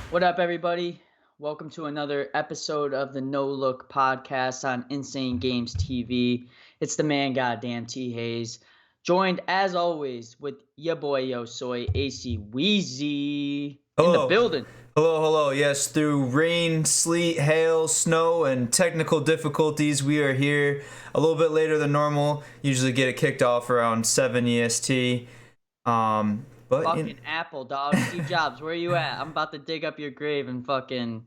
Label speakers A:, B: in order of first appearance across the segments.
A: What up, everybody? Welcome to another episode of the No Look podcast on Insane Games TV. It's the man, goddamn T Hayes, joined as always with your boy Yo Soy ACWeezy in the
B: Hello.
A: building.
B: Hello. Yes, through rain, sleet, hail, snow, and technical difficulties, we are here a little bit later than normal. Usually get it kicked off around 7 EST. But
A: Fucking Apple, dog. Steve Jobs, where you at? I'm about to dig up your grave and fucking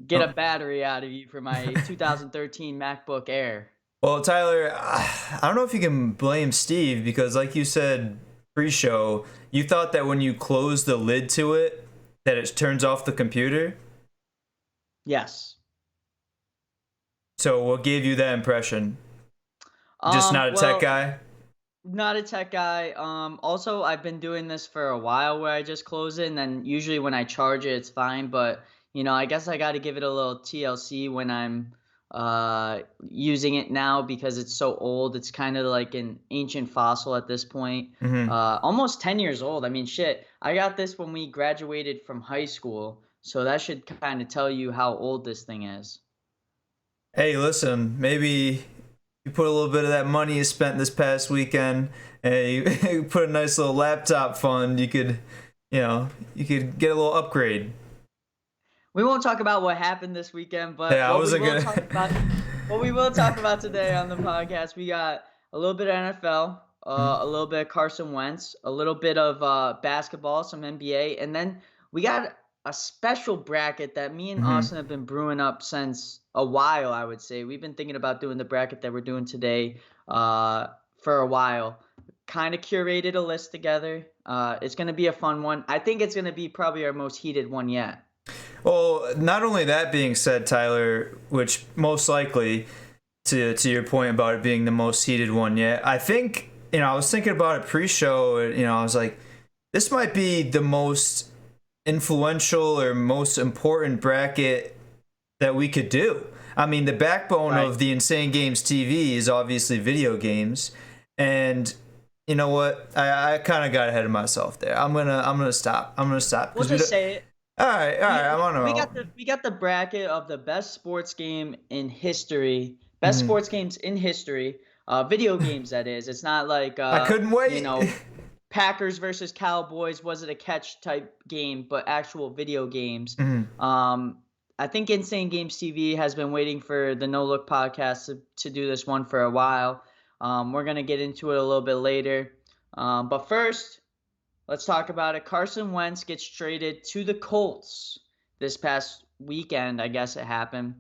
A: get a battery out of you for my 2013 MacBook Air.
B: well, Tyler, I don't know if you can blame Steve because, like you said pre-show, you thought that when you close the lid to it, that it turns off the computer.
A: Yes.
B: So what gave you that impression? Just not a tech guy?
A: Not a tech guy. Also, I've been doing this for a while where I just close it, and then usually when I charge it, it's fine. But I guess I got to give it a little TLC when I'm using it now because it's so old. It's kind of like an ancient fossil at this point.
B: Mm-hmm.
A: Almost 10 years old. I mean, shit. I got this when we graduated from high school, so that should kind of tell you how old this thing is.
B: Hey, listen, maybe you put a little bit of that money you spent this past weekend and you put a nice little laptop fund, you could get a little upgrade.
A: We won't talk about what happened this weekend, but
B: Yeah, I wasn't gonna.
A: what we will talk about today on the podcast, we got a little bit of NFL, a little bit of Carson Wentz, a little bit of basketball, some NBA, and then we got a special bracket that me and
B: Mhm.
A: Austin have been brewing up since a while, I would say. We've been thinking about doing the bracket that we're doing today for a while. Kind of curated a list together. It's going to be a fun one. I think it's going to be probably our most heated one yet.
B: Well, not only that being said, Tyler, which most likely to your point about it being the most heated one yet, I think I was thinking about it pre-show. I was like, this might be the most influential or most important bracket that we could do. I mean, the backbone
A: Right.
B: of the Insane Games TV is obviously video games, and you know what? I kind of got ahead of myself there. I'm gonna stop. I'm gonna stop
A: We'll
B: because we
A: just
B: don't.
A: say it.
B: All right. I'm on a
A: We
B: roll.
A: got the bracket of the best sports game in history. Best
B: Hmm.
A: sports games in history. Video games, that is. It's not like
B: I couldn't wait.
A: Packers versus Cowboys, was it a catch type game, but actual video games.
B: Mhm.
A: I think Insane Games TV has been waiting for the No Look podcast to do this one for a while. We're gonna get into it a little bit later. But first, let's talk about it. Carson Wentz gets traded to the Colts this past weekend. I guess it happened.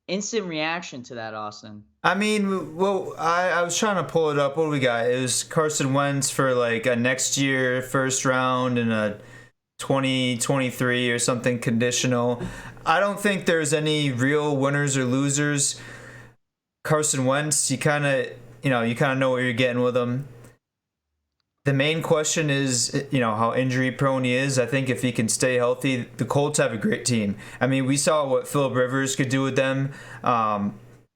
A: Instant reaction to that, Austin.
B: I mean, well, I was trying to pull it up. What do we got? It was Carson Wentz for like a next year first round and a 2023 or something conditional. I don't think there's any real winners or losers. Carson Wentz, you kind of know what you're getting with him. The main question is, how injury prone he is. I think if he can stay healthy, the Colts have a great team. I mean, we saw what Phillip Rivers could do with them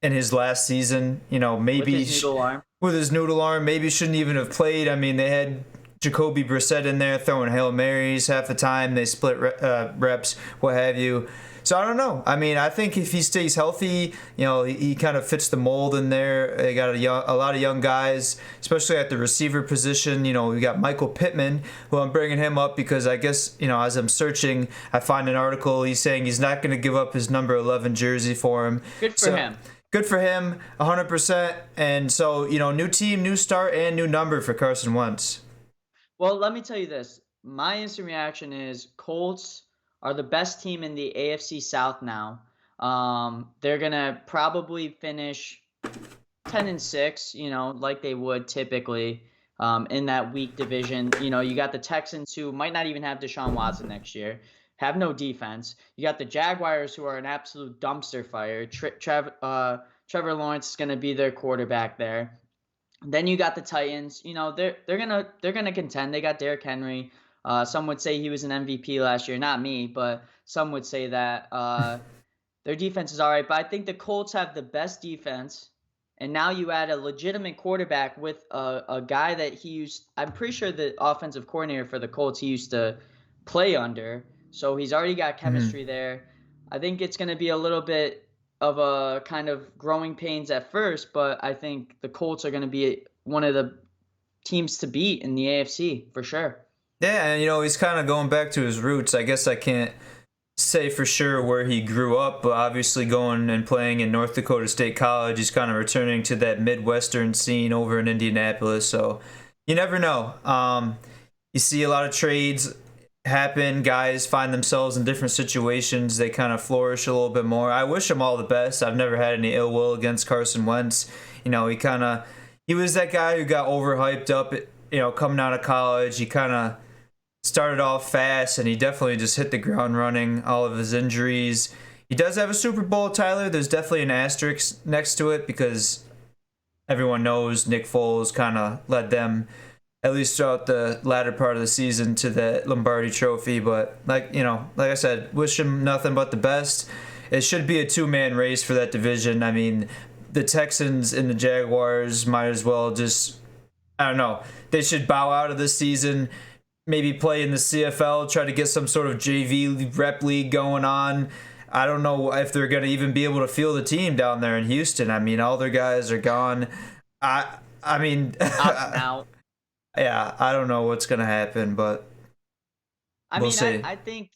B: in his last season. Maybe
A: With his noodle arm.
B: with his noodle arm, maybe shouldn't even have played. I mean, they had Jacoby Brissett in there throwing Hail Marys half the time. They split reps, what have you. So I don't know. I mean, I think if he stays healthy, he kind of fits the mold in there. They got a lot of young guys, especially at the receiver position. We got Michael Pittman, who I'm bringing him up because I guess, as I'm searching, I find an article. He's saying he's not going to give up his number 11 jersey for him.
A: Good for him.
B: Good for him, 100%. And so, new team, new start, and new number for Carson Wentz.
A: Well, let me tell you this. My instant reaction is Colts are the best team in the AFC South now. They're gonna probably finish 10-6, like they would typically in that weak division. You got the Texans, who might not even have Deshaun Watson next year, have no defense. You got the Jaguars, who are an absolute dumpster fire. Trevor Lawrence is gonna be their quarterback there. Then you got the Titans. They're gonna contend. They got Derrick Henry. Some would say he was an MVP last year. Not me, but some would say that their defense is all right. But I think the Colts have the best defense. And now you add a legitimate quarterback with a guy that he used. I'm pretty sure the offensive coordinator for the Colts he used to play under. So he's already got chemistry there. I think it's going to be a little bit of a kind of growing pains at first, but I think the Colts are going to be one of the teams to beat in the AFC for sure.
B: Yeah, and he's kind of going back to his roots. I guess I can't say for sure where he grew up, but obviously going and playing in North Dakota State College, he's kind of returning to that Midwestern scene over in Indianapolis. So you never know. You see a lot of trades happen. Guys find themselves in different situations. They kind of flourish a little bit more. I wish him all the best. I've never had any ill will against Carson Wentz. He was that guy who got overhyped up, coming out of college. He kind of started off fast, and he definitely just hit the ground running. All of his injuries. He does have a Super Bowl, Tyler. There's definitely an asterisk next to it because everyone knows Nick Foles kind of led them, at least throughout the latter part of the season, to the Lombardi Trophy. But like I said, wish him nothing but the best. It should be a two-man race for that division. I mean, the Texans and the Jaguars might as well just, I don't know, they should bow out of this season, maybe play in the CFL, try to get some sort of JV rep league going on. I don't know if they're going to even be able to field the team down there in Houston. I mean, all their guys are gone. I mean,
A: Out.
B: Yeah, I don't know what's going to happen, but we'll see.
A: I think,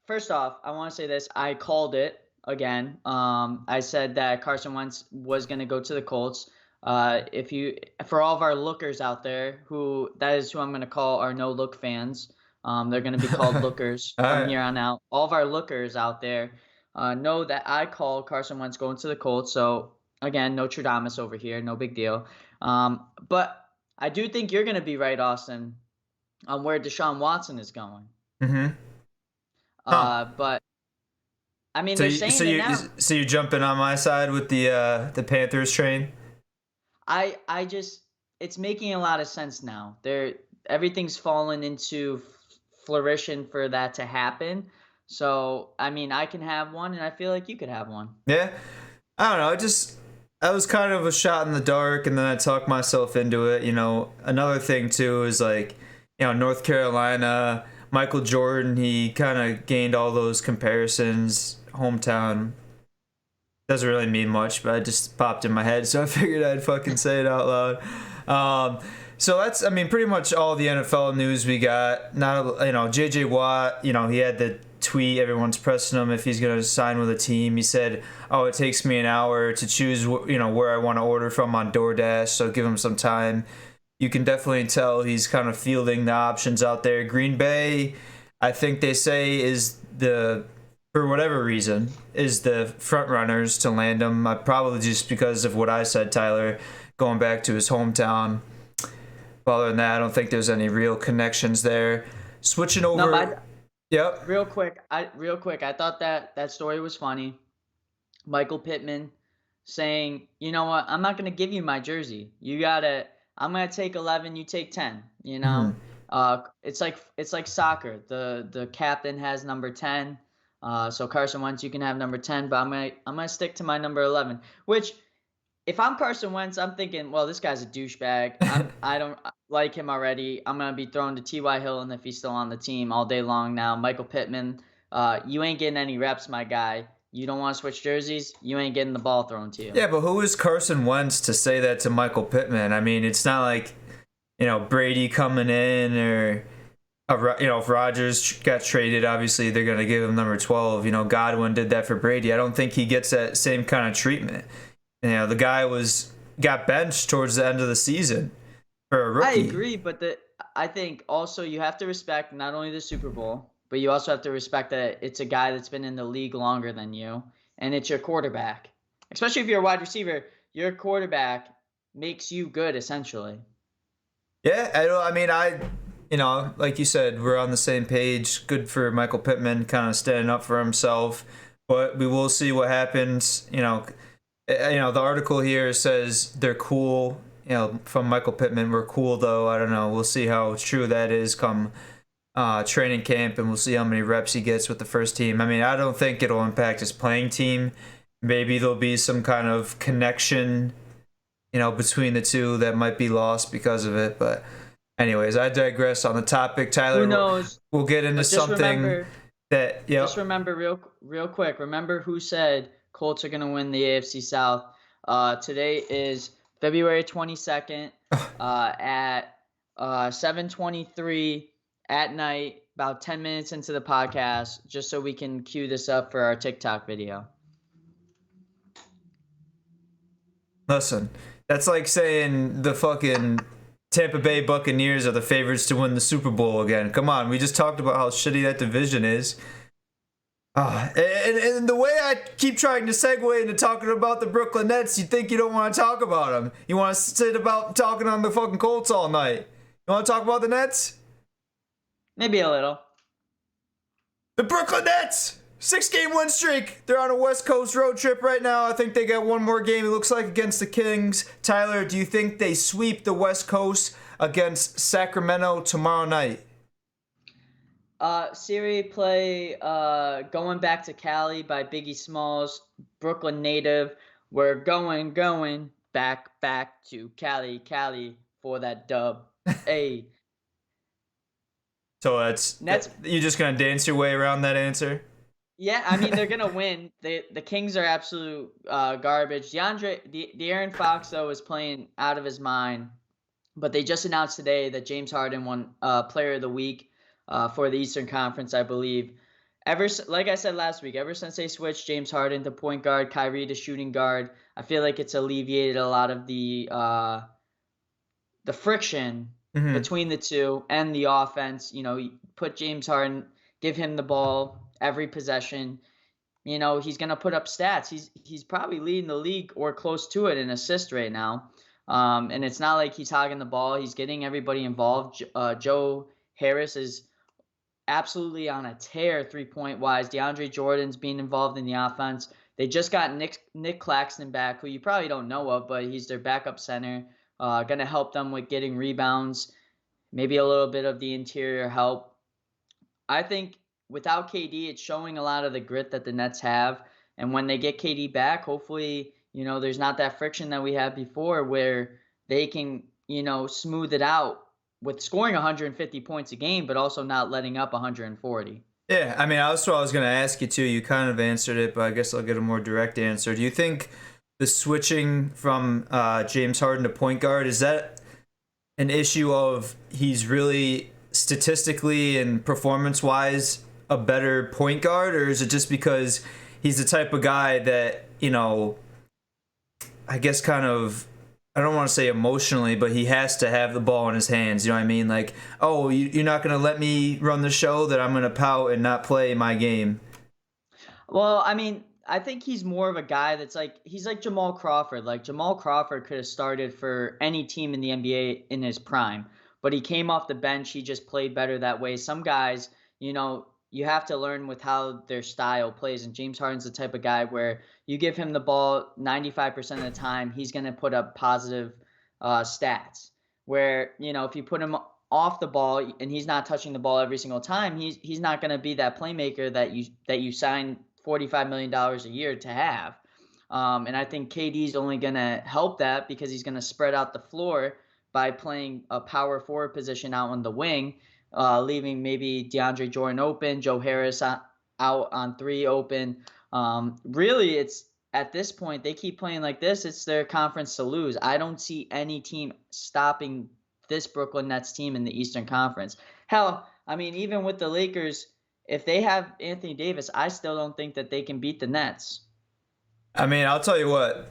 A: first off, I want to say this. I called it again. I said that Carson Wentz was going to go to the Colts. For all of our lookers out there, that is who I'm going to call our no look fans. They're going to be called lookers from here on out. All of our lookers out there know that I call Carson Wentz going to the Colts. So again, Nostradamus over here, no big deal. But I do think you're going to be right, Austin, on where Deshaun Watson is going.
B: Mm-hmm.
A: But I mean, they're saying it now.
B: So you're jumping on my side with the Panthers train?
A: I just, it's making a lot of sense now. Everything's fallen into flourishing for that to happen. So I mean, I can have one, and I feel like you could have one.
B: Yeah, I don't know. I was kind of a shot in the dark, and then I talked myself into it. Another thing too is North Carolina, Michael Jordan. He kind of gained all those comparisons. Hometown doesn't really mean much, but it just popped in my head, so I figured I'd fucking say it out loud. So that's, pretty much all the NFL news we got. Not, J.J. Watt, he had the tweet, everyone's pressing him if he's going to sign with a team. He said, it takes me an hour to choose, where I want to order from on DoorDash, so give him some time. You can definitely tell he's kind of fielding the options out there. Green Bay, I think they say, for whatever reason, is the front runners to land him. Probably just because of what I said, Tyler, going back to his hometown. But other than that, I don't think there's any real connections there. Switching over.
A: No,
B: yep.
A: Real quick, I thought that story was funny. Michael Pittman saying, you know what, I'm not gonna give you my jersey. I'm gonna take 11, you take 10. It's like soccer. The captain has number 10. So Carson Wentz, you can have number 10, but I'm gonna stick to my number 11. Which, if I'm Carson Wentz, I'm thinking, well, this guy's a douchebag. I don't like him already. I'm gonna be thrown to T.Y. Hilton if he's still on the team all day long now. Michael Pittman, you ain't getting any reps, my guy. You don't want to switch jerseys, you ain't getting the ball thrown to you.
B: Yeah, but who is Carson Wentz to say that to Michael Pittman? I mean, it's not like Brady coming in, or if Rodgers got traded, obviously they're going to give him number 12. Godwin did that for Brady. I don't think he gets that same kind of treatment. The guy got benched towards the end of the season for a rookie.
A: I agree, but I think also you have to respect not only the Super Bowl, but you also have to respect that it's a guy that's been in the league longer than you, and it's your quarterback. Especially if you're a wide receiver, your quarterback makes you good, essentially.
B: Yeah, like you said, we're on the same page. Good for Michael Pittman kind of standing up for himself. But we will see what happens. The article here says they're cool. From Michael Pittman, we're cool, though. I don't know. We'll see how true that is come training camp, and we'll see how many reps he gets with the first team. I don't think it'll impact his playing team. Maybe there'll be some kind of connection, between the two that might be lost because of it. But anyways, I digress on the topic. Tyler,
A: Who knows?
B: We'll get into something.
A: Just remember real quick. Remember who said Colts are gonna win the AFC South. Today is February 22nd. At 7:23 at night, about 10 minutes into the podcast, just so we can cue this up for our TikTok video.
B: Listen, that's like saying the fucking Tampa Bay Buccaneers are the favorites to win the Super Bowl again. Come on, we just talked about how shitty that division is. And the way I keep trying to segue into talking about the Brooklyn Nets, you think you don't want to talk about them. You want to sit about talking on the fucking Colts all night. You want to talk about the Nets?
A: Maybe a little.
B: The Brooklyn Nets! 6-game win streak. They're on a West Coast road trip right now. I think they got one more game, it looks like, against the Kings. Tyler, do you think they sweep the West Coast against Sacramento tomorrow night?
A: Siri, play Going Back to Cali by Biggie Smalls, Brooklyn native. We're going back to Cali for that dub. Hey.
B: So you're just going to dance your way around that answer?
A: Yeah, I mean, they're going to win. The Kings are absolute garbage. De'Aaron Fox, though, is playing out of his mind. But they just announced today that James Harden won Player of the Week for the Eastern Conference, I believe. Like I said last week, ever since they switched James Harden to point guard, Kyrie to shooting guard, I feel like it's alleviated a lot of the friction between the two and the offense. You know, put James Harden, give him the ball every possession. You know, he's gonna put up stats. He's probably leading the league or close to it in assists right now. And it's not like he's hogging the ball. He's getting everybody involved. Joe Harris is absolutely on a tear 3-point wise. DeAndre Jordan's being involved in the offense. They just got Nick Claxton back, who you probably don't know of, but he's their backup center. Going to help them with getting rebounds, maybe a little bit of the interior help. I think without KD, it's showing a lot of the grit that the Nets have. And when they get KD back, hopefully, you know, there's not that friction that we had before where they can, you know, smooth it out with scoring 150 points a game, but also not letting up 140.
B: Yeah, I mean, that's what I was going to ask you too. You kind of answered it, but I guess I'll get a more direct answer. Do you think the switching from James Harden to point guard, is that an issue of he's really statistically and performance-wise a better point guard, or is it just because he's the type of guy that, you know, I guess kind of, I don't want to say emotionally, but he has to have the ball in his hands. You know what I mean? Like, oh, you're not going to let me run the show, that I'm going to pout and not play my game.
A: Well, I mean, I think he's more of a guy that's he's like Jamal Crawford. Like, Jamal Crawford could have started for any team in the NBA in his prime, but he came off the bench. He just played better that way. Some guys, you know, you have to learn with how their style plays. And James Harden's the type of guy where you give him the ball 95% of the time, he's going to put up positive stats. Where, you know, if you put him off the ball and he's not touching the ball every single time, he's not going to be that playmaker that you sign $45 million a year to have. And I think KD's only going to help that because he's going to spread out the floor by playing a power forward position out on the wing. Leaving maybe DeAndre Jordan open, Joe Harris out on 3 open. Really, it's at this point, they keep playing like this, it's their conference to lose. I don't see any team stopping this Brooklyn Nets team in the Eastern Conference. Hell, I mean, even with the Lakers, if they have Anthony Davis, I still don't think that they can beat the Nets.
B: I mean, I'll tell you what.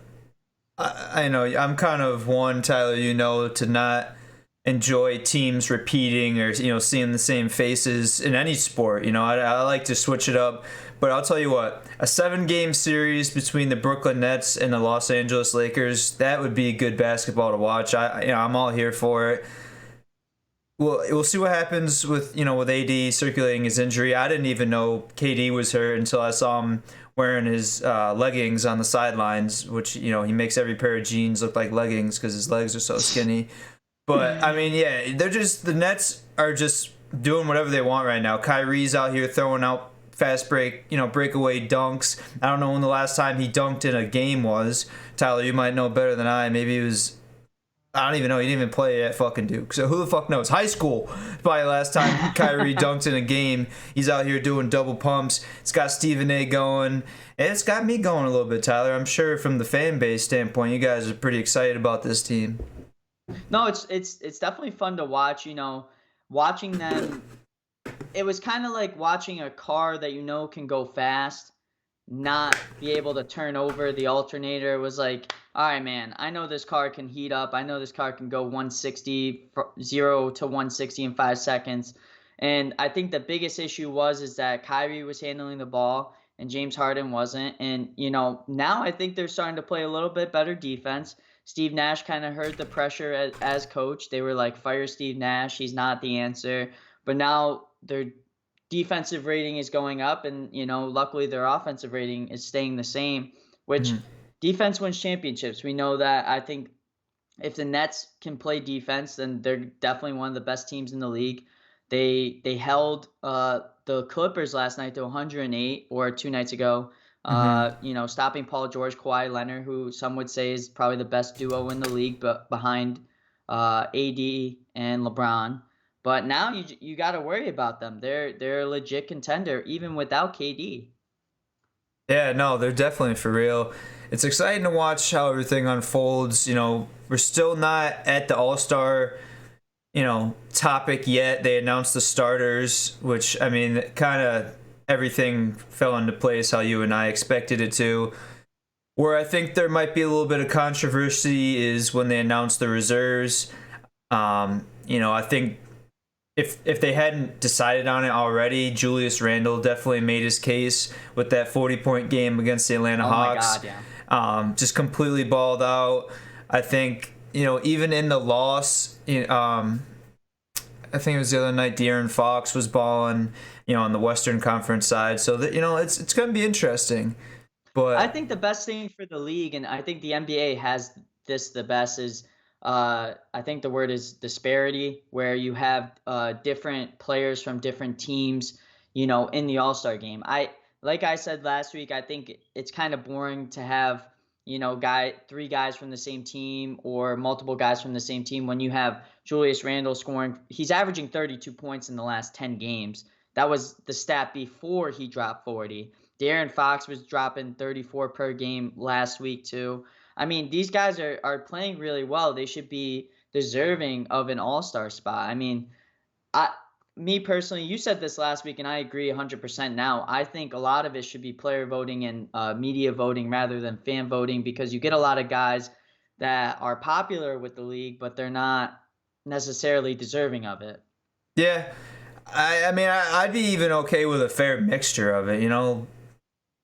B: I know I'm kind of one, Tyler, you know, to not enjoy teams repeating or, you know, seeing the same faces in any sport. You know, I like to switch it up. But I'll tell you what, a 7-game series between the Brooklyn Nets and the Los Angeles Lakers, that would be good basketball to watch. I'm all here for it. We'll see what happens with AD circulating his injury. I didn't even know KD was hurt until I saw him wearing his leggings on the sidelines, which, you know, he makes every pair of jeans look like leggings because his legs are so skinny. But, I mean, yeah, the Nets are just doing whatever they want right now. Kyrie's out here throwing out fast breakaway dunks. I don't know when the last time he dunked in a game was. Tyler, you might know better than I. Maybe it was, I don't even know. He didn't even play at fucking Duke. So who the fuck knows? High school. Probably the last time Kyrie dunked in a game. He's out here doing double pumps. It's got Stephen A going. And it's got me going a little bit, Tyler. I'm sure from the fan base standpoint, you guys are pretty excited about this team.
A: No, it's definitely fun to watch. Watching them. It was kind of like watching a car that can go fast, not be able to turn over the alternator. It was like, all right, man, I know this car can heat up. I know this car can go 160, 0 to 160 in 5 seconds. And I think the biggest issue is that Kyrie was handling the ball and James Harden wasn't. And, now I think they're starting to play a little bit better defense. Steve Nash kind of heard the pressure as coach. They were like, fire Steve Nash. He's not the answer. But now their defensive rating is going up, and luckily their offensive rating is staying the same, which defense wins championships. We know that. I think if the Nets can play defense, then they're definitely one of the best teams in the league. They held the Clippers last night to 108, or 2 nights ago. Stopping Paul George, Kawhi Leonard, who some would say is probably the best duo in the league, but behind AD and LeBron. But now you got to worry about them. They're a legit contender even without KD.
B: Yeah, no, they're definitely for real. It's exciting to watch how everything unfolds. We're still not at the All-Star, topic yet. They announced the starters, which, kind of everything fell into place how you and I expected it to. Where I think there might be a little bit of controversy is when they announced the reserves. I think if they hadn't decided on it already, Julius Randle definitely made his case with that 40-point game against the Atlanta Hawks.
A: My God, yeah.
B: Just completely balled out. I think, even in the loss, I think it was the other night, De'Aaron Fox was balling, on the Western Conference side. So, that it's going to be interesting. But
A: I think the best thing for the league, and I think the NBA has this the best, is I think the word is disparity, where you have different players from different teams, in the All-Star game. Like I said last week, I think it's kind of boring to have, 3 guys from the same team or multiple guys from the same team when you have Julius Randle scoring. He's averaging 32 points in the last 10 games. That was the stat before he dropped 40. De'Aaron Fox was dropping 34 per game last week too. These guys are playing really well. They should be deserving of an all-star spot. Me personally, you said this last week, and I agree 100% now. I think a lot of it should be player voting and media voting rather than fan voting, because you get a lot of guys that are popular with the league, but they're not necessarily deserving of it.
B: Yeah. I'd be even okay with a fair mixture of it,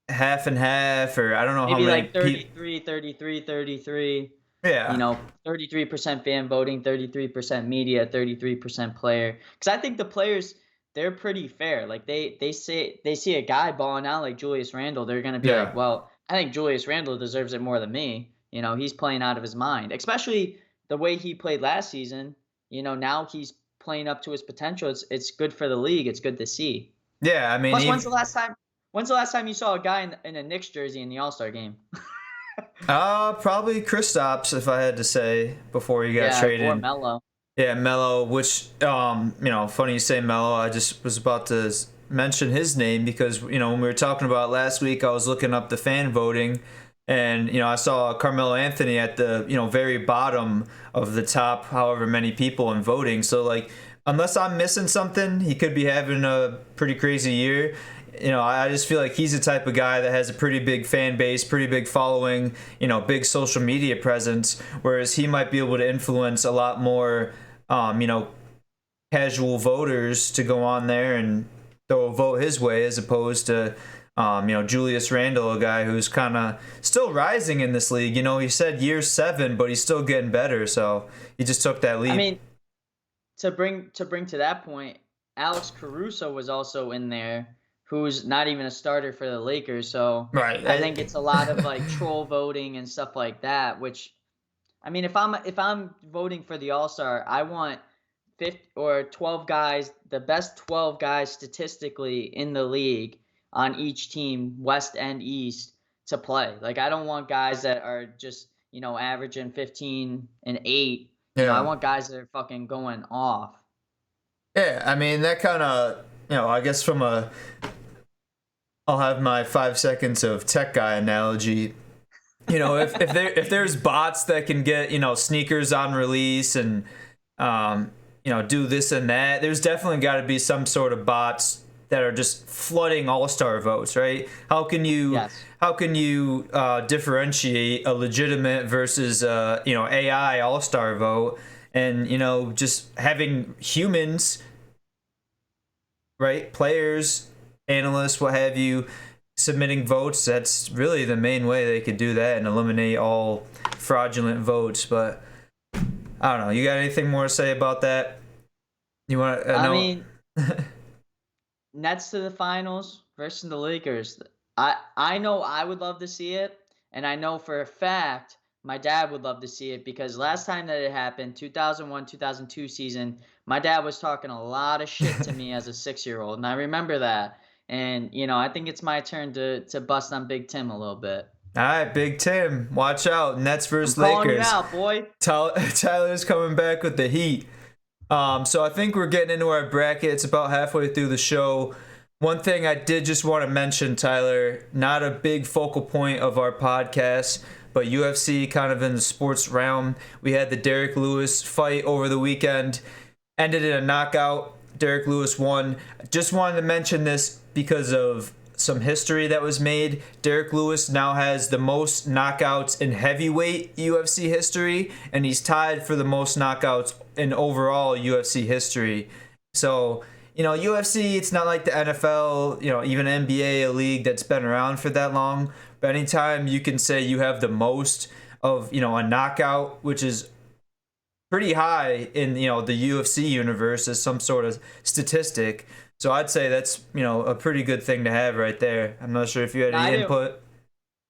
B: half and half, or I don't know
A: Maybe
B: how many.
A: like 33, 33, 33.
B: Yeah.
A: 33% fan voting, 33% media, 33% player. Because I think the players, they're pretty fair. Like they see a guy balling out like Julius Randle, they're gonna be like, well, I think Julius Randle deserves it more than me. He's playing out of his mind, especially the way he played last season. Now he's playing up to his potential. It's good for the league. It's good to see.
B: Yeah,
A: Plus, when's the last time you saw a guy in a Knicks jersey in the All-Star game?
B: Probably Kristaps, if I had to say, before he got traded.
A: Or Melo.
B: Yeah, Melo, which, funny you say Melo. I just was about to mention his name because, when we were talking about last week, I was looking up the fan voting, and, I saw Carmelo Anthony at the, very bottom of the top however many people in voting. So, like, unless I'm missing something, he could be having a pretty crazy year. I just feel like he's the type of guy that has a pretty big fan base, pretty big following, big social media presence, whereas he might be able to influence a lot more, casual voters to go on there and throw a vote his way, as opposed to, Julius Randle, a guy who's kind of still rising in this league. He said year 7, but he's still getting better, so he just took that leap.
A: To bring to that point, Alex Caruso was also in there, who's not even a starter for the Lakers. So
B: right.
A: I think it's a lot of like troll voting and stuff like that, which, if I'm voting for the All-Star, I want 50 or 12 guys, the best 12 guys statistically in the league on each team, West and East, to play. Like, I don't want guys that are just, averaging 15 and 8, I
B: Yeah.
A: want guys that are fucking going off.
B: Yeah, I mean that kind of, I guess I'll have my 5 seconds of tech guy analogy. If there's bots that can get, sneakers on release and do this and that, there's definitely got to be some sort of bots that are just flooding all-star votes, right? How can you
A: Yes.
B: differentiate a legitimate versus AI all-star vote, and just having humans, right? Players, analysts, what have you, submitting votes. That's really the main way they could do that and eliminate all fraudulent votes. But I don't know. You got anything more to say about that? You want to
A: I
B: know?
A: mean, Nets to the finals versus the Lakers. I know I would love to see it, and I know for a fact my dad would love to see it because last time that it happened, 2001, 2002 season, my dad was talking a lot of shit to me as a 6-year-old, and I remember that. And I think it's my turn to bust on Big Tim a little bit.
B: All right, Big Tim, watch out. Nets
A: I'm
B: versus
A: calling you
B: Lakers.
A: out, boy.
B: Tyler's coming back with the heat. So I think we're getting into our bracket. It's about halfway through the show. One thing I did just want to mention, Tyler, not a big focal point of our podcast, but UFC kind of in the sports realm. We had the Derrick Lewis fight over the weekend. Ended in a knockout. Derrick Lewis won. Just wanted to mention this because of some history that was made. Derrick Lewis now has the most knockouts in heavyweight UFC history, and he's tied for the most knockouts in overall UFC history. So, UFC, it's not like the NFL, even NBA, a league that's been around for that long. But anytime you can say you have the most of, a knockout, which is pretty high in, the UFC universe as some sort of statistic. So I'd say that's, a pretty good thing to have right there. I'm not sure if you had any input.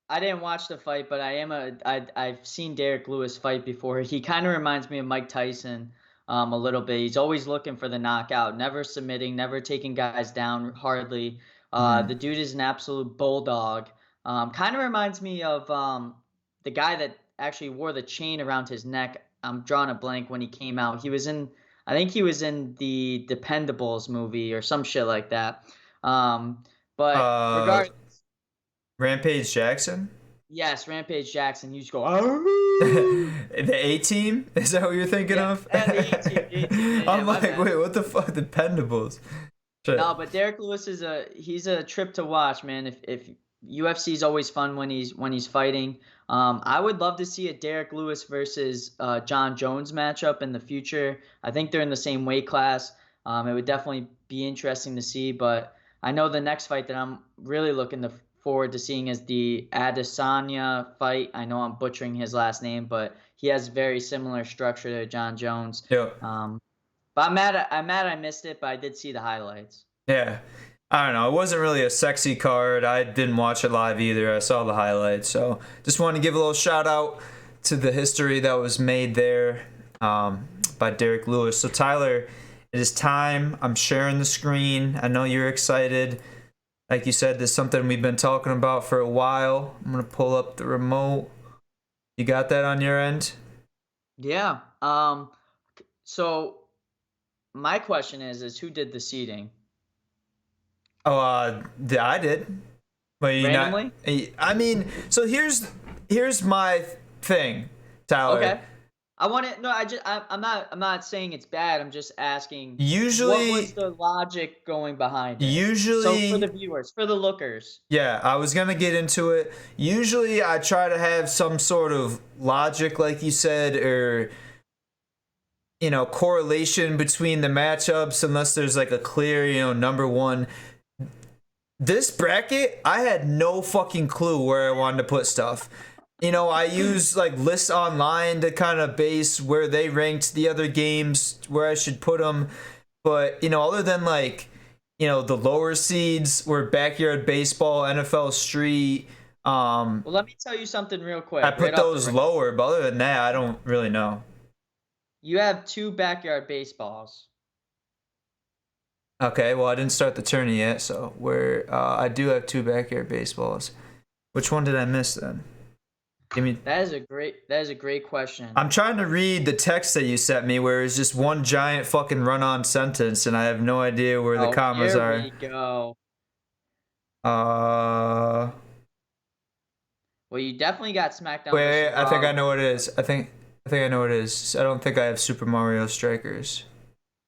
A: I didn't watch the fight, but I've seen Derrick Lewis fight before. He kind of reminds me of Mike Tyson, a little bit. He's always looking for the knockout, never submitting, never taking guys down hardly. The dude is an absolute bulldog. Kind of reminds me of the guy that actually wore the chain around his neck. I'm drawing a blank when he came out. I think he was in the Dependables movie or some shit like that. But
B: Uh,
A: regardless.
B: Rampage Jackson?
A: Yes, Rampage Jackson. You just go,
B: The A-Team? Is that what you're thinking of?
A: Yeah, the A-Team.
B: I'm like, wait, what the fuck? Dependables. Shit.
A: No, but Derrick Lewis he's a trip to watch, man. If UFC is always fun when he's fighting. I would love to see a Derrick Lewis versus John Jones matchup in the future. I think they're in the same weight class. It would definitely be interesting to see, but I know the next fight that I'm really looking forward to seeing is the Adesanya fight. I know I'm butchering his last name, but he has very similar structure to John Jones.
B: Yeah.
A: But I'm mad I missed it, but I did see the highlights.
B: Yeah. I don't know. It wasn't really a sexy card. I didn't watch it live either. I saw the highlights. So just wanted to give a little shout out to the history that was made there by Derrick Lewis. So Tyler, it is time. I'm sharing the screen. I know you're excited. Like you said, this is something we've been talking about for a while. I'm going to pull up the remote. You got that on your end?
A: Yeah. So my question is who did the seeding?
B: Oh, I did. But you
A: Randomly?
B: I mean, so here's my thing, Tyler.
A: Okay. I'm not saying it's bad. I'm just asking.
B: Usually,
A: what was the logic going behind it?
B: Usually,
A: so for the viewers, for the lookers.
B: Yeah, I was gonna get into it. Usually, I try to have some sort of logic, like you said, or correlation between the matchups, unless there's like a clear, number one. This bracket, I had no fucking clue where I wanted to put stuff. I use like lists online to kind of base where they ranked the other games, where I should put them. But, other than like, the lower seeds were Backyard Baseball, NFL Street.
A: Well, let me tell you something real quick.
B: I put those lower, but other than that, I don't really know.
A: You have 2 Backyard Baseballs.
B: Okay, well, I didn't start the tourney yet, so I do have 2 Backyard Baseballs. Which one did I miss then? Give me.
A: That is a great question.
B: I'm trying to read the text that you sent me, where it's just one giant fucking run-on sentence, and I have no idea where the commas
A: Here
B: are.
A: we go.
B: Uh.
A: Well, you definitely got SmackDown.
B: Wait,
A: versus
B: I think
A: Raw.
B: I know what it is. I think I know what it is. I don't think I have Super Mario Strikers.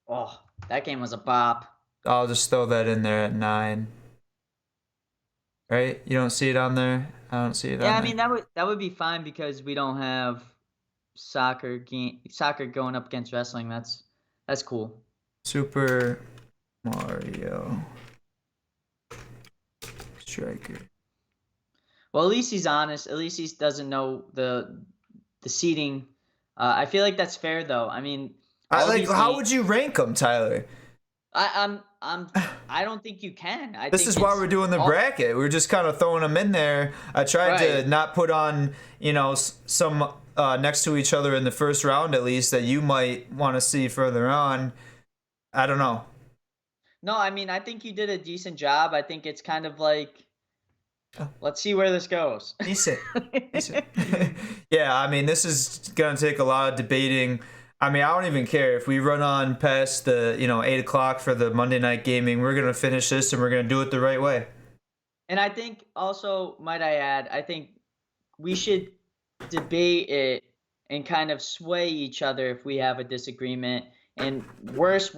A: Oh, that game was a bop.
B: I'll just throw that in there at 9. Right? You don't see it on there? I don't see it
A: Yeah,
B: on
A: I
B: there.
A: mean that would be fine because we don't have soccer going up against wrestling. That's cool.
B: Super Mario Striker.
A: Well, at least he's honest. At least he doesn't know the seating. I feel like that's fair though. I mean,
B: How would you rank them, Tyler?
A: I don't think you can.
B: This is why we're doing the bracket. We're just kind of throwing them in there. I tried to not put on, some next to each other in the first round at least that you might want to see further on. I don't know.
A: No, I mean, I think you did a decent job. I think it's kind of like, let's see where this goes.
B: Decent. Yeah, I mean, this is going to take a lot of debating. I mean, I don't even care if we run on past the 8 o'clock for the Monday night gaming. We're gonna finish this and we're gonna do it the right way.
A: And I think also, might I add, I think we should debate it and kind of sway each other if we have a disagreement. And worst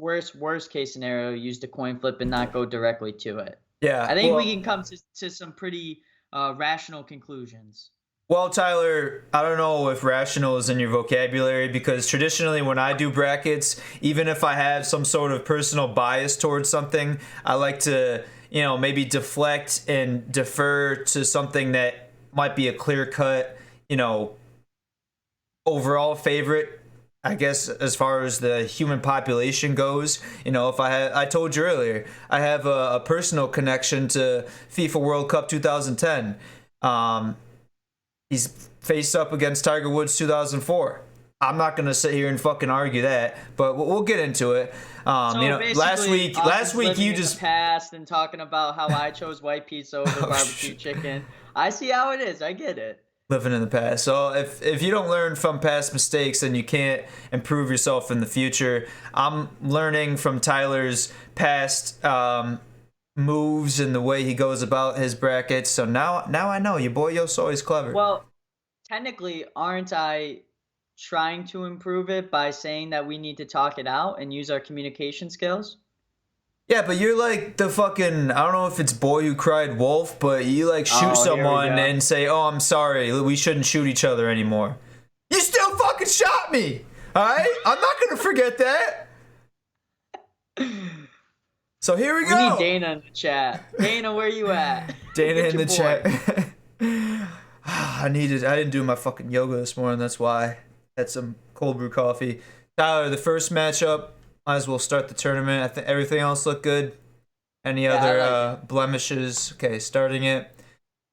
A: case scenario, use the coin flip and not go directly to it.
B: Yeah,
A: I think we can come to some pretty rational conclusions.
B: Well, Tyler, I don't know if rational is in your vocabulary because traditionally when I do brackets, even if I have some sort of personal bias towards something, I like to, maybe deflect and defer to something that might be a clear-cut, overall favorite, I guess, as far as the human population goes. If I told you earlier, I have a personal connection to FIFA World Cup 2010. He's faced up against Tiger Woods 2004. I'm not gonna sit here and fucking argue that, but we'll get into it. Last week you just
A: passed and talking about how I chose white pizza over barbecue chicken. I see how it is. I get it.
B: Living in the past. So if you don't learn from past mistakes, then you can't improve yourself in the future. I'm learning from Tyler's past moves and the way he goes about his brackets. So now I know your boy Yoso is clever.
A: Well, technically, aren't I trying to improve it by saying that we need to talk it out and use our communication skills?
B: Yeah, but you're like the fucking, I don't know if it's boy who cried wolf, but you like shoot someone and say, "Oh, I'm sorry, we shouldn't shoot each other anymore." You still fucking shot me. All right? I'm not going to forget that. So here we go.
A: We need Dana in the chat. Dana, where you at?
B: Dana in the chat. I didn't do my fucking yoga this morning. That's why. Had some cold brew coffee. Tyler, the first matchup, might as well start the tournament. I think everything else looked good. Any other blemishes? Okay, starting it.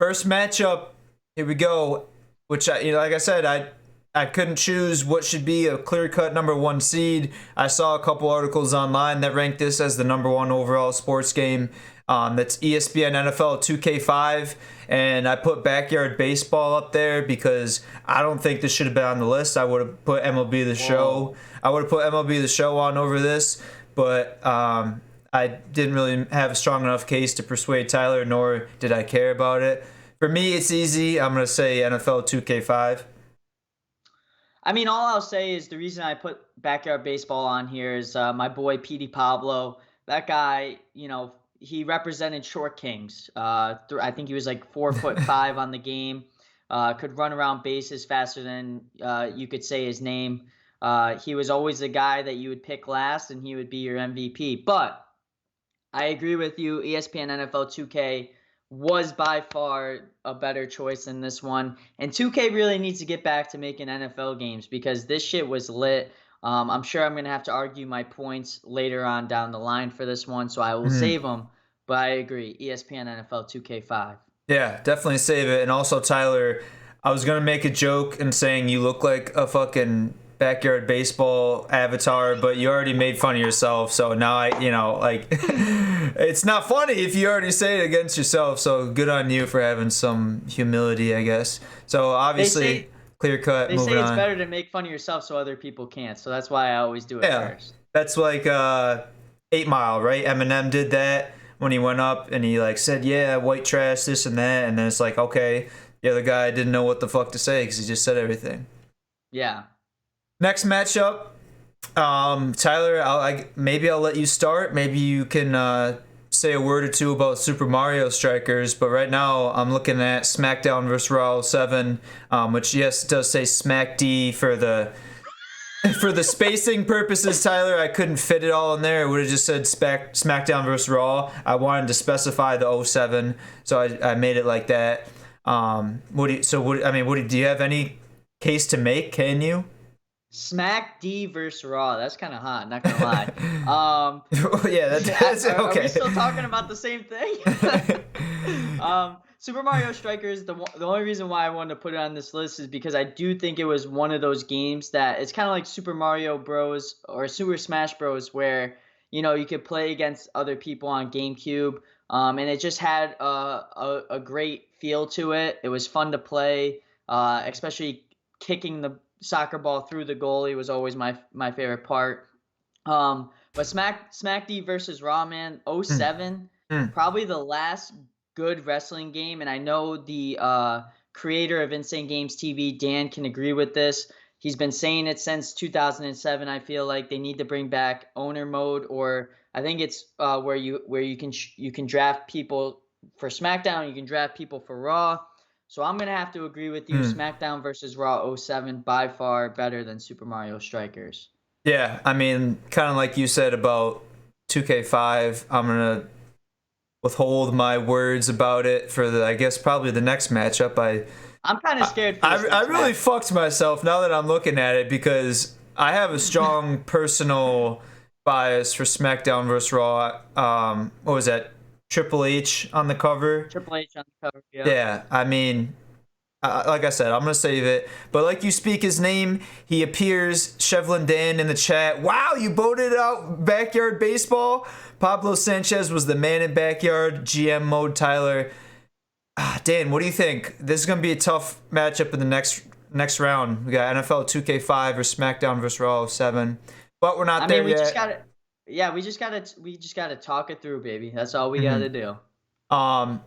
B: First matchup. Here we go. Which like I said, I couldn't choose what should be a clear-cut number 1 seed. I saw a couple articles online that ranked this as the number 1 overall sports game. That's ESPN NFL 2K5, and I put Backyard Baseball up there because I don't think this should have been on the list. I would have put MLB The Show. I would have put MLB The Show on over this, but I didn't really have a strong enough case to persuade Tyler, nor did I care about it. For me, it's easy. I'm going to say NFL 2K5.
A: I mean, all I'll say is the reason I put Backyard Baseball on here is my boy Petey Pablo. That guy, he represented Short Kings. I think he was like 4'5" on the game. Could run around bases faster than you could say his name. He was always the guy that you would pick last, and he would be your MVP. But I agree with you. ESPN NFL 2K was by far a better choice than this one. And 2K really needs to get back to making NFL games because this shit was lit. I'm sure I'm going to have to argue my points later on down the line for this one, so I will save them. But I agree. ESPN NFL 2K5.
B: Yeah, definitely save it. And also, Tyler, I was going to make a joke and saying you look like a fucking backyard baseball avatar, but you already made fun of yourself. So now it's not funny if you already say it against yourself. So good on you for having some humility, I guess. So obviously, clear cut.
A: They
B: Moving
A: say it's
B: on.
A: better to make fun of yourself so other people can't. So that's why I always do it
B: Yeah,
A: first.
B: that's like 8 Mile, right? Eminem did that when he went up and he like said, "Yeah, white trash, this and that," and then it's like, okay, the other guy didn't know what the fuck to say because he just said everything.
A: Yeah.
B: Next matchup, Tyler, maybe I'll let you start. Maybe you can say a word or two about Super Mario Strikers. But right now, I'm looking at SmackDown vs. Raw 7, which yes does say Smack D for the spacing purposes. Tyler, I couldn't fit it all in there. It would have just said SmackDown vs. Raw. I wanted to specify the 07, so I made it like that. Do you have any case to make? Can you?
A: Smack D versus Raw. That's kind of hot. Not gonna lie.
B: Yeah, that's okay.
A: Are we still talking about the same thing? Super Mario Strikers. The only reason why I wanted to put it on this list is because I do think it was one of those games that it's kind of like Super Mario Bros. Or Super Smash Bros. Where you could play against other people on GameCube. And it just had a great feel to it. It was fun to play, especially kicking the soccer ball through the goalie was always my favorite part. But Smack D versus Raw, man, 07, probably the last good wrestling game, and I know the creator of Insane Games TV, Dan, can agree with this. He's been saying it since 2007. I feel like they need to bring back owner mode, or I think it's where you can draft people for SmackDown, you can draft people for Raw. So I'm going to have to agree with you. SmackDown versus Raw 07 by far better than Super Mario Strikers.
B: Yeah, I mean, kind of like you said about 2K5, I'm going to withhold my words about it for I guess probably the next matchup.
A: I'm kind of scared for this
B: I really fucked myself now that I'm looking at it because I have a strong personal bias for SmackDown versus Raw. What was that? Triple H on the cover.
A: Triple H on the cover.
B: Yeah, I mean, like I said, I'm gonna save it. But like you speak his name, he appears. Chevlin Dan in the chat. Wow, you voted out backyard baseball. Pablo Sanchez was the man in backyard. GM mode Tyler. Dan, what do you think? This is gonna be a tough matchup in the next round. We got NFL 2K5 or SmackDown vs. Raw 7, but we're not there yet.
A: We just gotta talk it through, baby. That's all we gotta do.
B: 5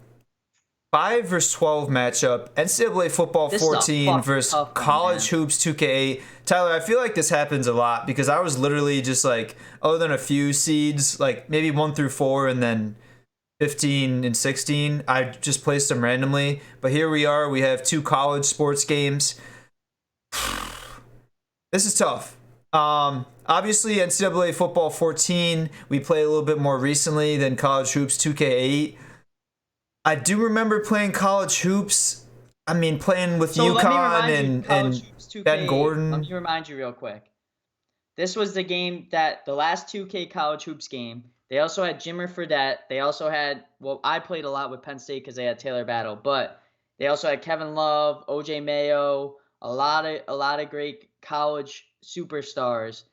B: vs. 12 matchup. NCAA football 14 versus college hoops 2K8. Tyler, I feel like this happens a lot because I was literally just like, other than a few seeds, like maybe 1 through 4 and then 15 and 16, I just placed them randomly. But here we are. We have 2 college sports games. This is tough. Obviously, NCAA football 14, we played a little bit more recently than college hoops 2K8. I do remember playing college hoops. I mean, playing with UConn and Ben Gordon.
A: Let me remind you real quick. This was the game the last 2K college hoops game. They also had Jimmer Fredette. They also had, I played a lot with Penn State because they had Taylor Battle, but they also had Kevin Love, OJ Mayo, a lot of great college superstars.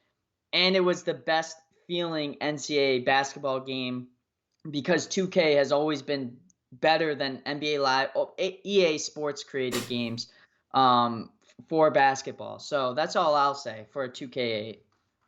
A: And it was the best feeling NCAA basketball game because 2K has always been better than NBA Live, EA Sports created games for basketball. So that's all I'll say for a 2K8.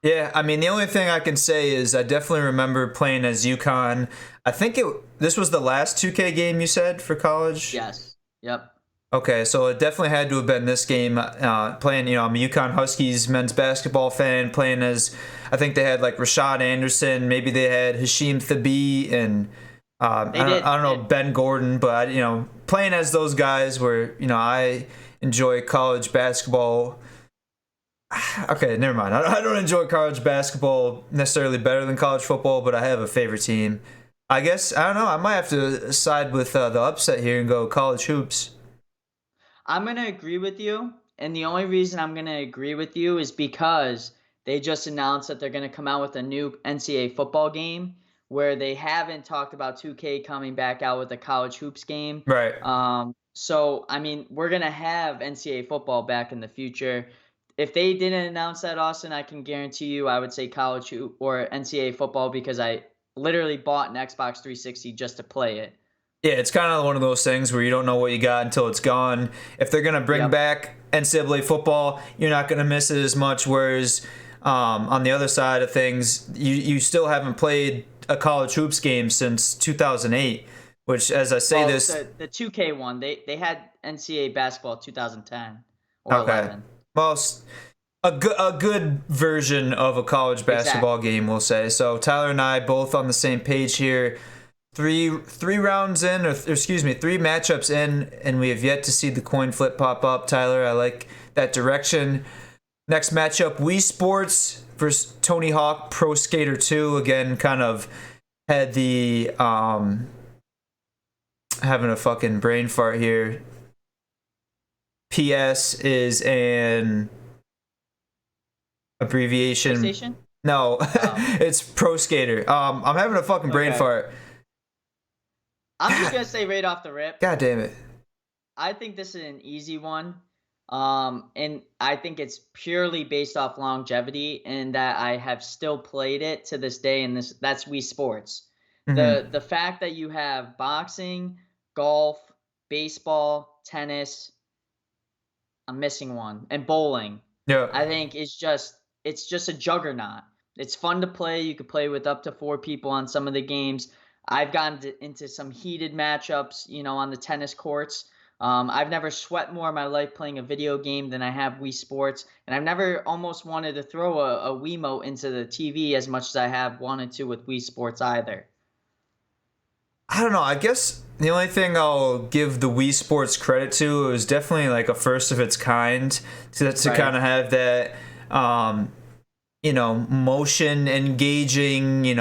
B: Yeah, I mean, the only thing I can say is I definitely remember playing as UConn. I think this was the last 2K game you said for college?
A: Yes. Yep.
B: Okay, so it definitely had to have been this game. Playing, I'm a UConn Huskies men's basketball fan, playing as, I think they had like Rashad Anderson, maybe they had Hashim Thabeet, and I don't know, Ben Gordon, but, playing as those guys where, I enjoy college basketball. Okay, never mind. I don't enjoy college basketball necessarily better than college football, but I have a favorite team. I guess, I don't know, I might have to side with the upset here and go college hoops.
A: I'm going to agree with you, and the only reason I'm going to agree with you is because they just announced that they're going to come out with a new NCAA football game where they haven't talked about 2K coming back out with a college hoops game.
B: Right.
A: So, I mean, we're going to have NCAA football back in the future. if they didn't announce that, Austin, I can guarantee you I would say college or NCAA football because I literally bought an Xbox 360 just to play it.
B: Yeah, it's kind of one of those things where you don't know what you got until it's gone. If they're gonna bring back NCAA football, you're not gonna miss it as much. Whereas on the other side of things, you still haven't played a college hoops game since 2008. Which, as I say this,
A: the 2K one, they had NCAA basketball 2010 or 11.
B: Well, a good version of a college basketball game, we'll say. So Tyler and I both on the same page here. Three rounds in, or excuse me, 3 matchups in, and we have yet to see the coin flip pop up. Tyler, I like that direction. Next matchup, Wii Sports versus Tony Hawk Pro Skater 2. Again, kind of had the having a fucking brain fart here. PS is an abbreviation.
A: PlayStation?
B: No, it's Pro Skater. I'm having a fucking brain fart.
A: I'm just gonna say right off the rip.
B: God damn it.
A: I think this is an easy one. And I think it's purely based off longevity and that I have still played it to this day, and that's Wii Sports. Mm-hmm. The fact that you have boxing, golf, baseball, tennis, I'm missing one, and bowling.
B: Yeah.
A: I think it's just a juggernaut. It's fun to play. You could play with up to 4 people on some of the games. I've gotten into some heated matchups, on the tennis courts. I've never sweat more in my life playing a video game than I have Wii Sports, and I've never almost wanted to throw a Wiimote into the TV as much as I have wanted to with Wii Sports either.
B: I don't know. I guess the only thing I'll give the Wii Sports credit to is definitely like a first of its kind to kind of have that, motion engaging,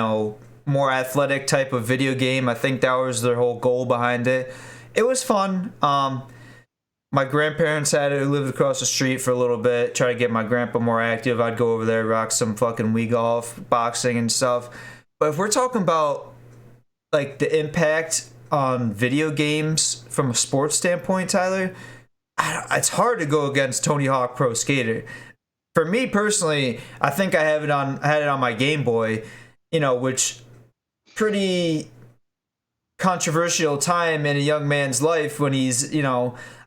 B: more athletic type of video game. I think that was their whole goal behind it. It was fun. My grandparents had it, who lived across the street for a little bit. Try to get my grandpa more active. I'd go over there, rock some fucking Wii golf, boxing and stuff. But if we're talking about like the impact on video games from a sports standpoint, Tyler, it's hard to go against Tony Hawk Pro Skater. For me personally, I think I had it on my Game Boy, which pretty controversial time in a young man's life when he's,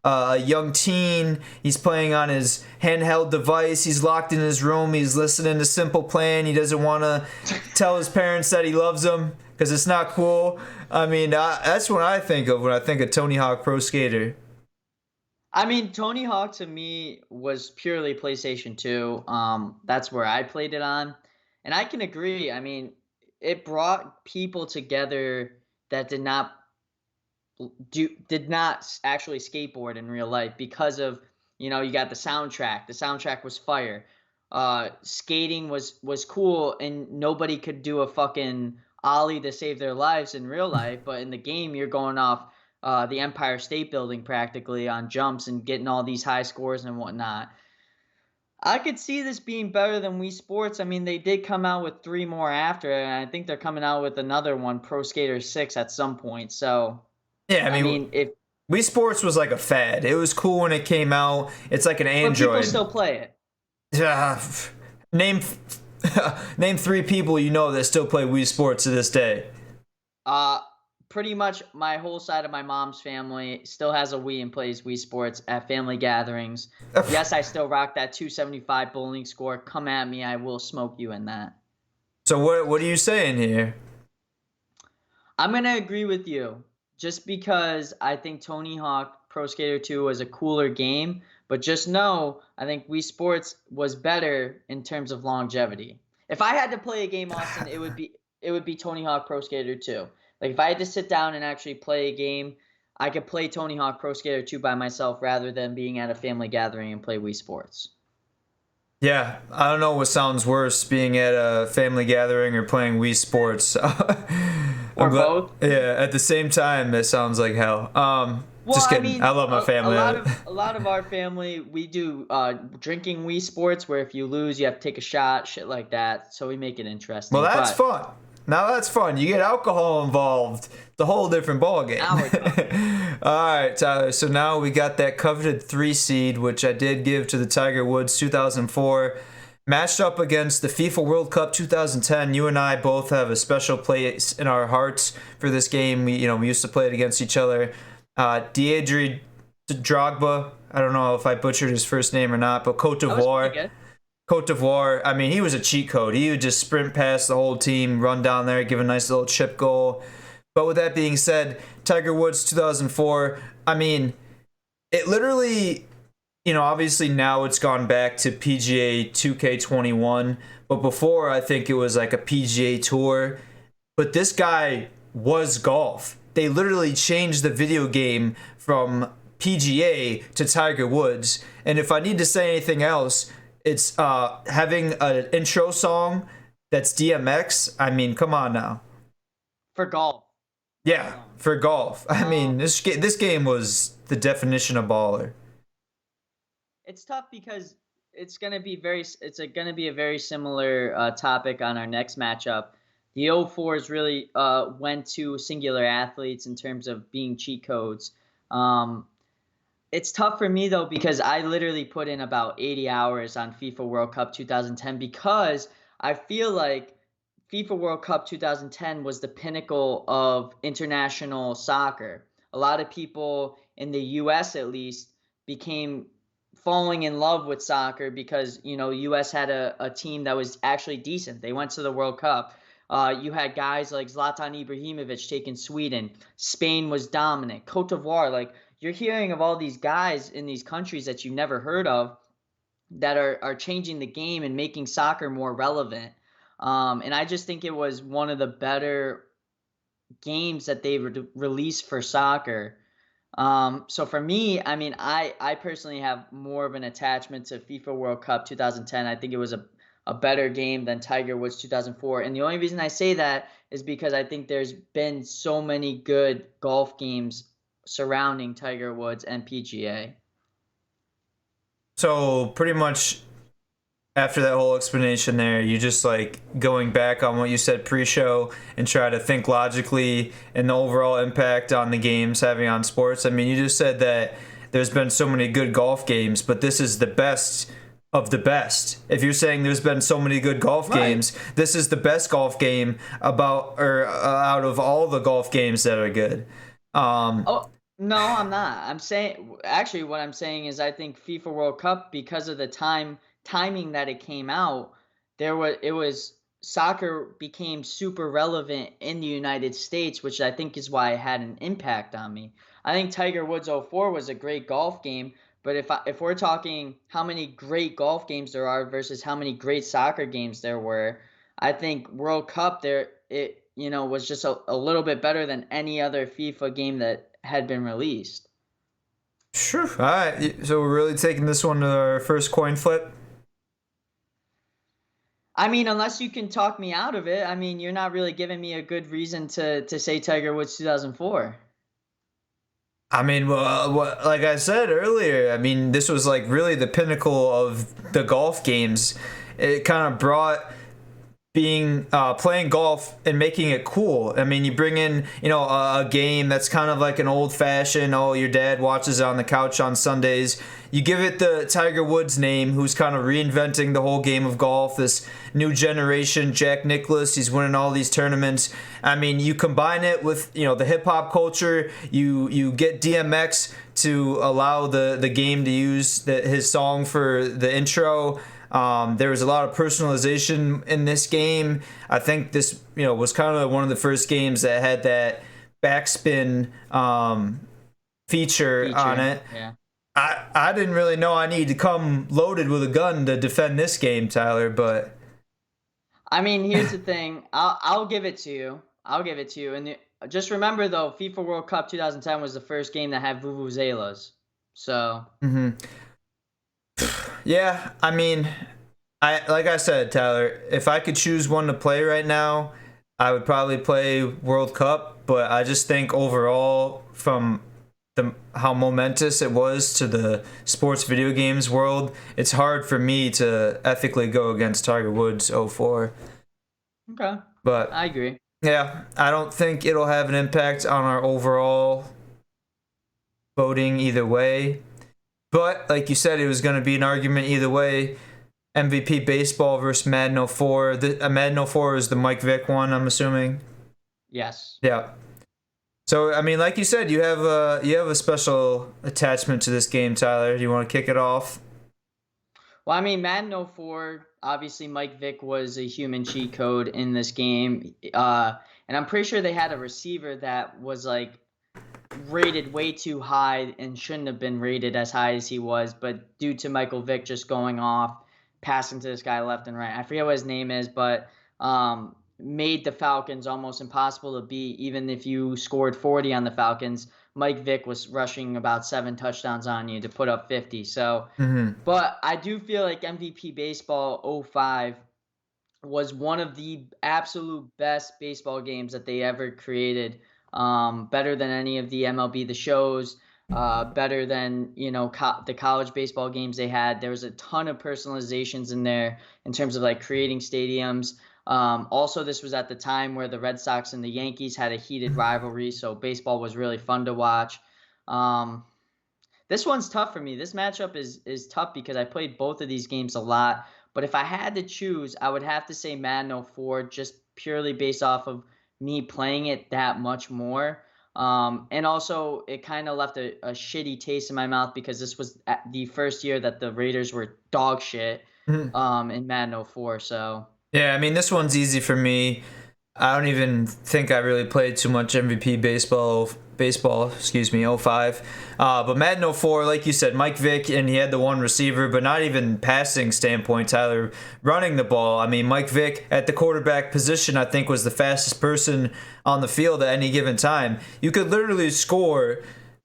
B: a young teen. He's playing on his handheld device. He's locked in his room. He's listening to Simple Plan. He doesn't want to tell his parents that he loves them because it's not cool. I mean, that's what I think of when I think of Tony Hawk Pro Skater.
A: I mean, Tony Hawk to me was purely PlayStation 2. That's where I played it on. And I can agree. I mean, it brought people together that did not actually skateboard in real life because of, you got the soundtrack. The soundtrack was fire. Skating was cool, and nobody could do a fucking ollie to save their lives in real life, but in the game you're going off the Empire State Building practically on jumps and getting all these high scores and whatnot. I could see this being better than Wii Sports. I mean, they did come out with 3 more after, and I think they're coming out with another one, Pro Skater 6, at some point. So,
B: yeah, I mean if Wii Sports was like a fad. It was cool when it came out. It's like an Android.
A: But people still play it.
B: Name 3 people that still play Wii Sports to this day.
A: Pretty much my whole side of my mom's family still has a Wii and plays Wii Sports at family gatherings. Yes, I still rock that 275 bowling score. Come at me, I will smoke you in that.
B: So what are you saying here?
A: I'm going to agree with you. Just because I think Tony Hawk Pro Skater 2 was a cooler game, but just know I think Wii Sports was better in terms of longevity. If I had to play a game, Austin, it would be Tony Hawk Pro Skater 2. Like, if I had to sit down and actually play a game, I could play Tony Hawk Pro Skater 2 by myself rather than being at a family gathering and play Wii Sports.
B: Yeah, I don't know what sounds worse, being at a family gathering or playing Wii Sports.
A: Or both?
B: Yeah, at the same time, it sounds like hell. Just kidding. I mean, I love my family.
A: A lot of our family, we do drinking Wii Sports, where if you lose, you have to take a shot, shit like that. So we make it interesting.
B: Well, that's fun. Now that's fun. You get alcohol involved. It's a whole different ballgame.
A: Now we're talking.
B: All right, Tyler. So now we got that coveted 3 seed, which I did give to the Tiger Woods 2004. Matched up against the FIFA World Cup 2010. You and I both have a special place in our hearts for this game. We used to play it against each other. Diedre Drogba. I don't know if I butchered his first name or not, but Cote d'Ivoire. Cote d'Ivoire, I mean, he was a cheat code. He would just sprint past the whole team, run down there, give a nice little chip goal. But with that being said, Tiger Woods 2004, I mean, it literally, obviously now it's gone back to PGA 2K21. But before, I think it was like a PGA Tour. But this guy was golf. They literally changed the video game from PGA to Tiger Woods. And if I need to say anything else, it's having an intro song that's DMX. I mean, come on now.
A: For golf.
B: Yeah, for golf. I mean, this game was the definition of baller.
A: It's tough because it's gonna be a very similar topic on our next matchup. The 04s really went to singular athletes in terms of being cheat codes. It's tough for me, though, because I literally put in about 80 hours on FIFA World Cup 2010 because I feel like FIFA World Cup 2010 was the pinnacle of international soccer. A lot of people in the U.S., at least, became falling in love with soccer because, U.S. had a team that was actually decent. They went to the World Cup. You had guys like Zlatan Ibrahimovic taking Sweden. Spain was dominant. Cote d'Ivoire, you're hearing of all these guys in these countries that you've never heard of that are changing the game and making soccer more relevant. And I just think it was one of the better games that they released for soccer. So for me, I mean, I personally have more of an attachment to FIFA World Cup 2010. I think it was a better game than Tiger Woods 2004. And the only reason I say that is because I think there's been so many good golf games surrounding Tiger Woods and PGA.
B: So pretty much after that whole explanation there, you just going back on what you said pre-show and try to think logically and the overall impact on the games having on sports. I mean, you just said that there's been so many good golf games, but this is the best of the best. If you're saying there's been so many good golf games, this is the best golf game out of all the golf games that are good.
A: No, I'm not. I'm saying actually what I'm saying is I think FIFA World Cup, because of the timing that it came out, soccer became super relevant in the United States, which I think is why it had an impact on me. I think Tiger Woods 04 was a great golf game, but if we're talking how many great golf games there are versus how many great soccer games there were, I think World Cup was just a little bit better than any other FIFA game that had been released.
B: Sure. All right. So we're really taking this one to our first coin flip?
A: I mean, unless you can talk me out of it, I mean, you're not really giving me a good reason to say Tiger Woods 2004.
B: I mean, well, like I said earlier, I mean, this was really the pinnacle of the golf games. It kind of brought playing golf and making it cool. I mean, you bring in, a game that's kind of like an old fashioned, your dad watches it on the couch on Sundays. You give it the Tiger Woods name, who's kind of reinventing the whole game of golf, this new generation, Jack Nicklaus, he's winning all these tournaments. I mean, you combine it with, the hip hop culture, you get DMX to allow the game to use his song for the intro. There was a lot of personalization in this game. I think this, was kind of one of the first games that had that backspin feature on it.
A: Yeah.
B: I didn't really know I needed to come loaded with a gun to defend this game, Tyler, but
A: I mean, here's the thing. I'll give it to you. And just remember, though, FIFA World Cup 2010 was the first game that had vuvuzelas. So.
B: Mm-hmm. Yeah, I mean, like I said, Tyler, if I could choose one to play right now, I would probably play World Cup. But I just think overall, from how momentous it was to the sports video games world, it's hard for me to ethically go against Tiger Woods 04.
A: Okay.
B: But
A: I agree.
B: yeah, I don't think it'll have an impact on our overall voting either way. But like you said, it was going to be an argument either way. MVP baseball versus Madden 04. Madden 04 is the Mike Vick one, I'm assuming.
A: Yes.
B: Yeah. So I mean, like you said, you have a special attachment to this game, Tyler. Do you want to kick it off?
A: Well, I mean, Madden 04, obviously Mike Vick was a human cheat code in this game. And I'm pretty sure they had a receiver that was like rated way too high and shouldn't have been rated as high as he was, but due to Michael Vick just going off, passing to this guy left and right. I forget what his name is, but made the Falcons almost impossible to beat. Even if you scored 40 on the Falcons, Mike Vick was rushing about 7 touchdowns on you to put up 50. So, but I do feel like MVP Baseball 05 was one of the absolute best baseball games that they ever created. Better than any of the MLB The Shows, better than the college baseball games they had. There was a ton of personalizations in there in terms of like creating stadiums. Also, this was at the time where the Red Sox and the Yankees had a heated rivalry, so baseball was really fun to watch. This one's tough for me. This matchup is tough because I played both of these games a lot. But if I had to choose, I would have to say Madden 04 just purely based off of me playing it that much more. And also, it kind of left a shitty taste in my mouth because this was the first year that the Raiders were dog shit in Madden 04. So
B: Yeah, I mean, this one's easy for me. I don't even think I really played too much MVP baseball, excuse me, 05. But Madden 04, like you said, Mike Vick, and he had the one receiver, but not even passing standpoint, Tyler, running the ball. I mean, Mike Vick at the quarterback position, I think, was the fastest person on the field at any given time. You could literally score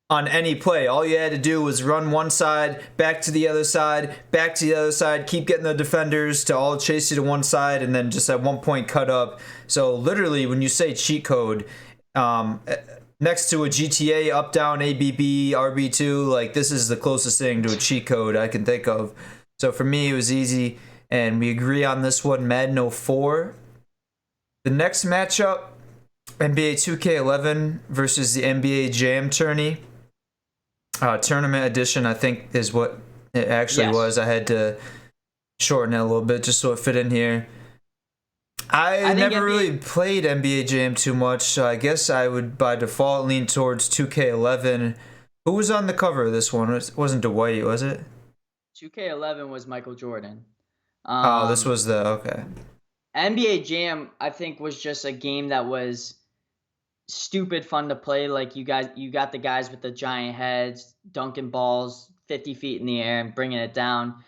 B: on any play. All you had to do was run one side, back to the other side, back to the other side, keep getting the defenders to all chase you to one side, and then just at one point cut up. So literally, when you say cheat code, next to a GTA, up, down, ABB, RB2, like this is the closest thing to a cheat code I can think of. So for me, it was easy, and we agree on this one, Madden 04. The next matchup, NBA 2K11 versus the NBA Jam tourney. Tournament edition, I think, is what it actually was. I had to shorten it a little bit just so it fit in here. I never really played NBA Jam too much, so I guess I would by default lean towards 2K11. Who was on the cover of this one? It wasn't Dwight, was it?
A: 2K11 was Michael Jordan.
B: This was okay.
A: NBA Jam, I think, was just a game that was stupid fun to play. Like you got the guys with the giant heads dunking balls 50 feet in the air and bringing it down.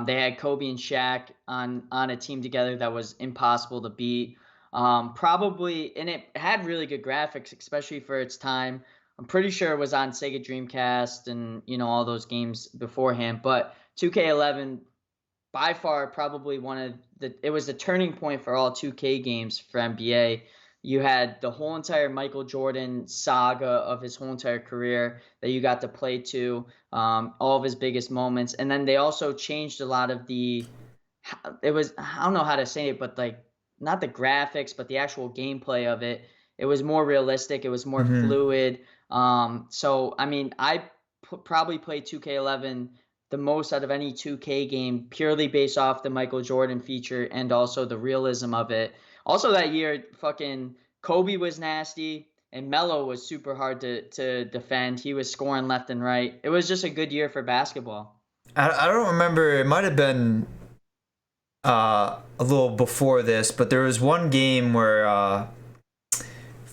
A: They had Kobe and Shaq on a team together that was impossible to beat. Probably, and it had really good graphics, especially for its time. I'm pretty sure it was on Sega Dreamcast and all those games beforehand. But 2K11, by far, probably it was the turning point for all 2K games for NBA. You had the whole entire Michael Jordan saga of his whole entire career that you got to play to, all of his biggest moments. And then they also changed a lot of I don't know how to say it, but like not the graphics, but the actual gameplay of it. It was more realistic. It was more fluid. So, I mean, I probably played 2K11 the most out of any 2K game purely based off the Michael Jordan feature and also the realism of it. Also that year, fucking Kobe was nasty and Melo was super hard to defend. He was scoring left and right. It was just a good year for basketball.
B: I don't remember. It might have been a little before this, but there was one game where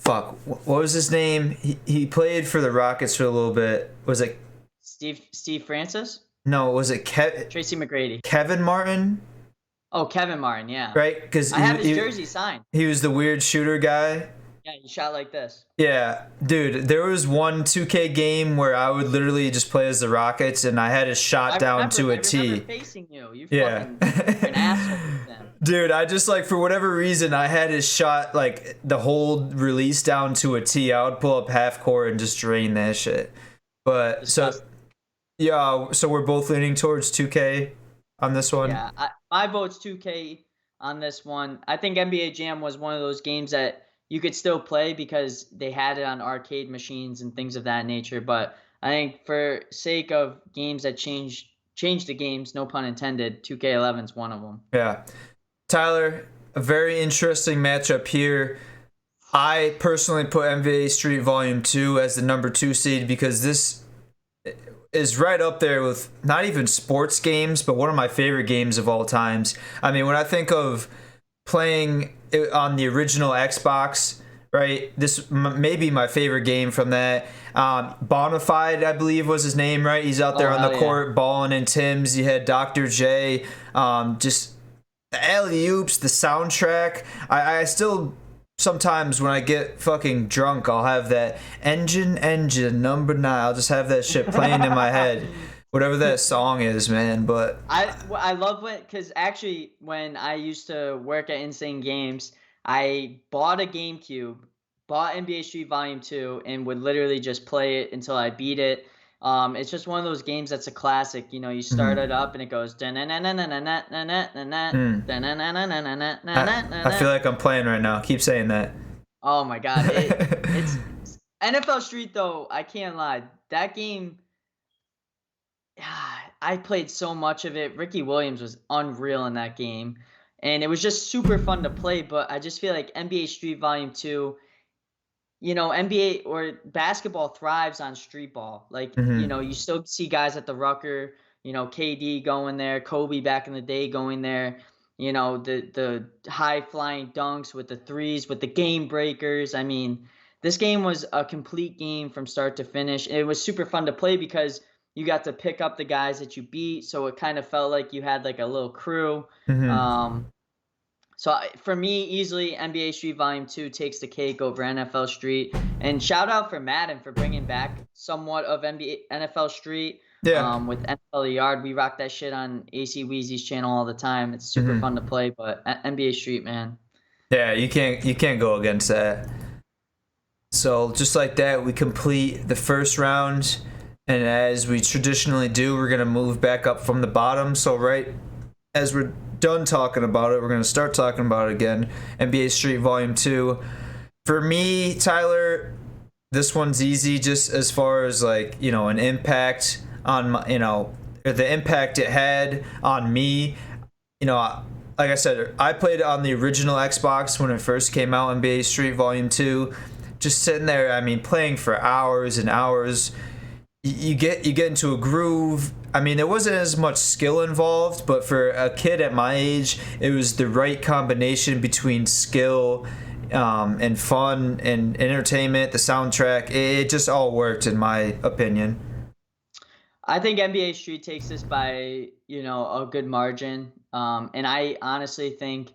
B: what was his name? He played for the Rockets for a little bit. Was it
A: Steve Francis?
B: No, was it
A: Tracy McGrady?
B: Kevin Martin?
A: Oh, Kevin Martin, yeah.
B: Right? Because
A: I have his jersey signed.
B: He was the weird shooter guy.
A: Yeah, he shot like this.
B: Yeah, dude, there was one 2K game where I would literally just play as the Rockets, and I had a shot down to a T.
A: I remember facing you. You fucking an asshole with them.
B: Dude, I just for whatever reason, I had his shot the hold release down to a T. I would pull up half court and just drain that shit. But
A: Disgusting.
B: so we're both leaning towards 2K on this one.
A: Yeah, my vote's 2K. on this one. I think NBA Jam was one of those games that you could still play because they had it on arcade machines and things of that nature. But I think for sake of games that change the games, no pun intended, 2K11 is one of them.
B: Yeah. Tyler, a very interesting matchup here. I personally put NBA Street Volume 2 as the number 2 seed because this is right up there with not even sports games, but one of my favorite games of all times. I mean, when I think of playing it on the original Xbox, right, this may be my favorite game from that. Bonafide, I believe, was his name, right? He's out there on the court balling in Tim's. You had Dr. J, just the alley-oops, the soundtrack. I still... Sometimes when I get fucking drunk, I'll have that engine number 9. I'll just have that shit playing in my head, whatever that song is, man. But
A: I love it because actually when I used to work at Insane Games, I bought a GameCube, bought NBA Street Volume 2, and would literally just play it until I beat it. It's just one of those games that's a classic. You know, you start it up and it goes. I
B: feel like I'm playing right now. Keep saying that.
A: Oh my god, it's NFL Street though. I can't lie. That game, I played so much of it. Ricky Williams was unreal in that game, and it was just super fun to play. But I just feel like NBA Street Volume 2. You know, NBA or basketball thrives on street ball. Like, you know, you still see guys at the Rucker, you know, KD going there, Kobe back in the day going there, you know, the high flying dunks with the threes, with the game breakers. I mean, this game was a complete game from start to finish. It was super fun to play because you got to pick up the guys that you beat. So it kind of felt like you had like a little crew. So for me, easily NBA Street Volume 2 takes the cake over NFL Street. And shout out for Madden for bringing back somewhat of NFL Street.
B: Yeah.
A: With NFL Yard, we rock that shit on ACWeezy's channel all the time. It's super fun to play, but NBA Street, man.
B: Yeah, you can't go against that. So just like that, we complete the first round, and as we traditionally do, we're gonna move back up from the bottom. So right as we're done talking about it, we're going to start talking about it again. NBA Street Volume 2. For me, Tyler, this one's easy just as far as like, you know, an impact on my, you know, the impact it had on me. You know, like I said, I played it on the original Xbox when it first came out, NBA Street Volume 2. Just sitting there, I mean, playing for hours and hours. You get into a groove. I mean, there wasn't as much skill involved, but for a kid at my age, it was the right combination between skill and fun and entertainment, the soundtrack. It just all worked, in my opinion.
A: I think NBA Street takes this by, you know, a good margin. And I honestly think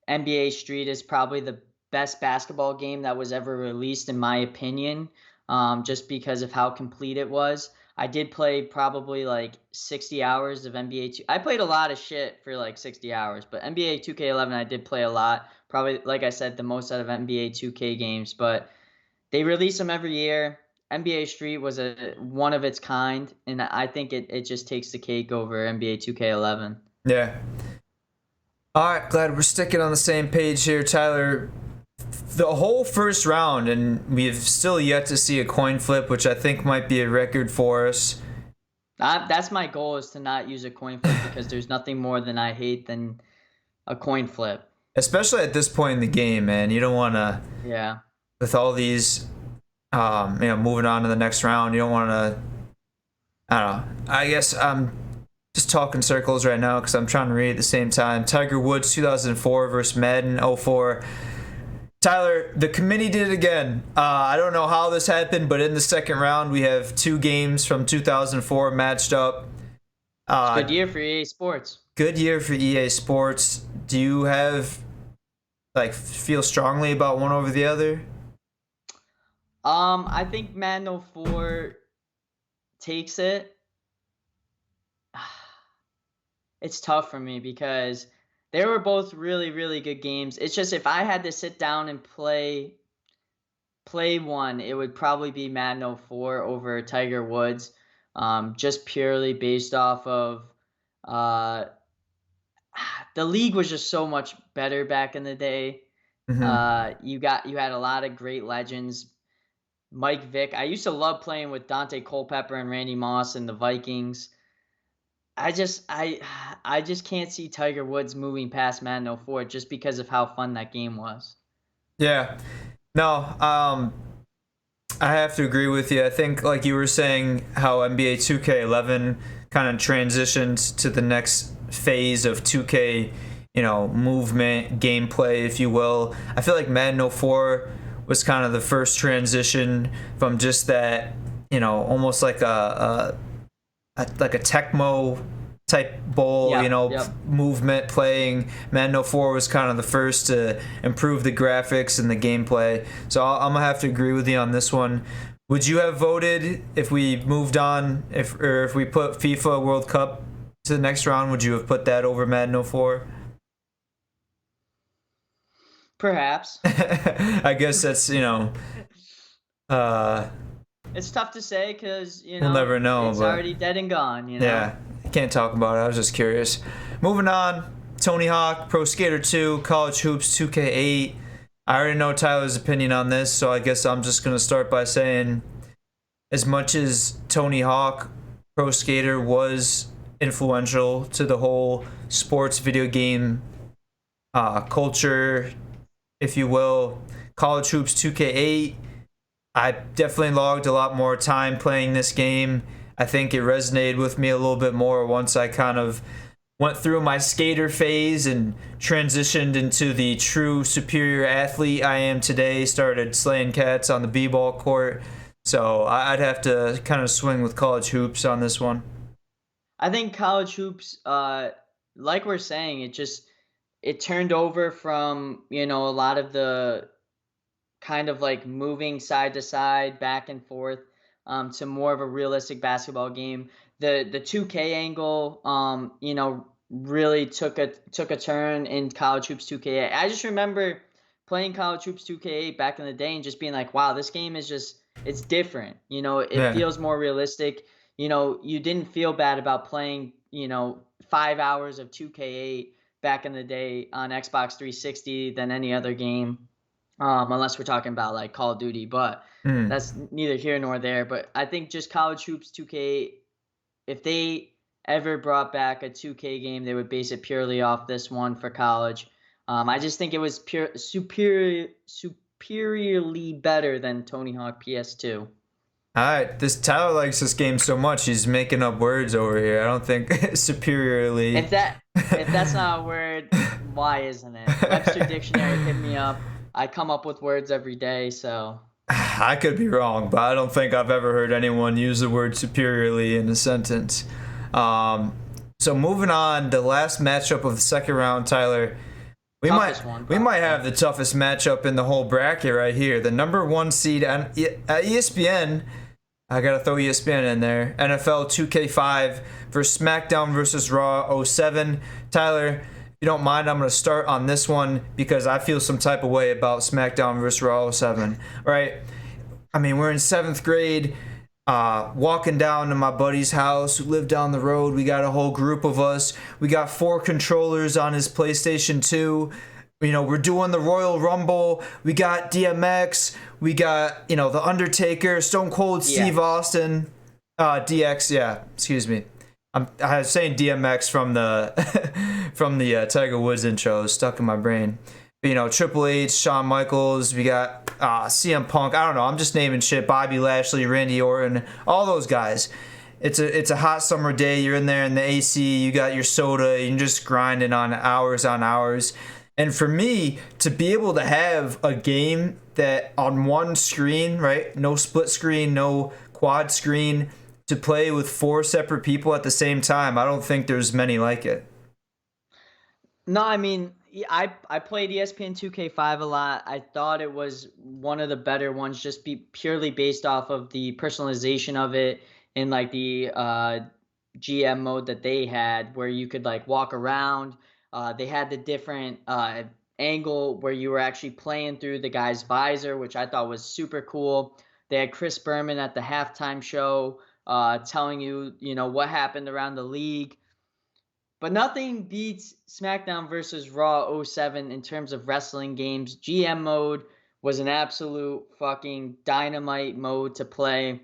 A: NBA Street is probably the best basketball game that was ever released, in my opinion. Just because of how complete it was. I did play probably like 60 hours of NBA 2. I played a lot of shit for like 60 hours, but NBA 2K11 I did play a lot. Probably, like I said, the most out of NBA 2K games, but they release them every year. NBA Street was one of its kind, and I think it just takes the cake over NBA 2K11.
B: Yeah. All right, glad we're sticking on the same page here, Tyler. The whole first round, and we've still yet to see a coin flip, which I think might be a record for us.
A: That's my goal, is to not use a coin flip because there's nothing more than I hate than a coin flip.
B: Especially at this point in the game, man. You don't want to...
A: Yeah.
B: With all these, you know, moving on to the next round, you don't want to... I don't know. I guess I'm just talking circles right now because I'm trying to read at the same time. Tiger Woods 2004 versus Madden 04. Tyler, the committee did it again. I don't know how this happened, but in the second round, we have 2 games from 2004 matched up.
A: Good year for EA Sports.
B: Good year for EA Sports. Do you have, like, feel strongly about one over the other?
A: I think Madden 04 takes it. It's tough for me because they were both really, really good games. It's just if I had to sit down and play one, it would probably be Madden 04 over Tiger Woods, just purely based off of the league was just so much better back in the day.
B: Hmm.
A: You had a lot of great legends. Mike Vick. I used to love playing with Dante Culpepper and Randy Moss and the Vikings. I just can't see Tiger Woods moving past Madden 04 just because of how fun that game was.
B: Yeah. No, I have to agree with you. I think, like you were saying, how NBA 2K11 kind of transitioned to the next phase of 2K, movement, gameplay, if you will. I feel like Madden 04 was kind of the first transition from just that, almost like a Tecmo type bowl,
A: Yep.
B: movement playing. Madden 04 was kind of the first to improve the graphics and the gameplay. So I'm gonna have to agree with you on this one. Would you have voted if we moved on, if we put FIFA World Cup to the next round? Would you have put that over Madden 04?
A: Perhaps.
B: I guess that's uh,
A: It's tough to say because,
B: we'll never know.
A: it's
B: But
A: already dead and gone,
B: yeah, can't talk about it. I was just curious. Moving on, Tony Hawk, Pro Skater 2, College Hoops 2K8. I already know Tyler's opinion on this, so I guess I'm just going to start by saying, as much as Tony Hawk Pro Skater was influential to the whole sports video game culture, if you will, College Hoops 2K8, I definitely logged a lot more time playing this game. I think it resonated with me a little bit more once I kind of went through my skater phase and transitioned into the true superior athlete I am today, started slaying cats on the b-ball court. So I'd have to kind of swing with College Hoops on this one.
A: I think College Hoops, like we're saying, it turned over from, a lot of the kind of like moving side to side, back and forth, to more of a realistic basketball game. The 2K angle, really took a turn in College Hoops 2K8. I just remember playing College Hoops 2K8 back in the day and just being like, wow, this game is just it's different. It
B: Yeah.
A: feels more realistic. You didn't feel bad about playing, 5 hours of 2K8 back in the day on Xbox 360 than any other game, unless we're talking about like Call of Duty, but
B: Mm.
A: that's neither here nor there. But I think just College Hoops 2K, if they ever brought back a 2K game, they would base it purely off this one for college. I just think it was superiorly better than Tony Hawk PS2.
B: All right, this Tyler likes this game so much he's making up words over here. I don't think superiorly.
A: If that's not a word, why isn't it? Webster Dictionary, hit me up. I come up with words every day, so.
B: I could be wrong, but I don't think I've ever heard anyone use the word superiorly in a sentence. So moving on, the last matchup of the second round, Tyler. We
A: Toughest one,
B: might have the toughest matchup in the whole bracket right here. The number one seed at ESPN. I gotta throw ESPN in there. NFL 2K5 versus SmackDown versus Raw 07. Tyler, if you don't mind, I'm gonna start on this one because I feel some type of way about SmackDown versus Raw 07. Right? I mean, we're in 7th grade, walking down to my buddy's house who lived down the road. We got a whole group of us. We got 4 controllers on his PlayStation 2. We're doing the Royal Rumble. We got DMX. We got, The Undertaker, Stone Cold Steve Austin, DX. Yeah, excuse me. I was saying DMX from the from the Tiger Woods intro. It was stuck in my brain. But, Triple H, Shawn Michaels. We got CM Punk. I don't know. I'm just naming shit. Bobby Lashley, Randy Orton, all those guys. It's a hot summer day. You're in there in the AC. You got your soda. You're just grinding on hours. And for me, to be able to have a game that on one screen, right? No split screen, no quad screen, to play with 4 separate people at the same time, I don't think there's many like it.
A: No, I mean, I played ESPN 2K5 a lot. I thought it was one of the better ones, just be purely based off of the personalization of it and like the GM mode that they had, where you could like walk around. They had the different angle where you were actually playing through the guy's visor, which I thought was super cool. They had Chris Berman at the halftime show telling you, what happened around the league. But nothing beats SmackDown versus Raw '07 in terms of wrestling games. GM mode was an absolute fucking dynamite mode to play.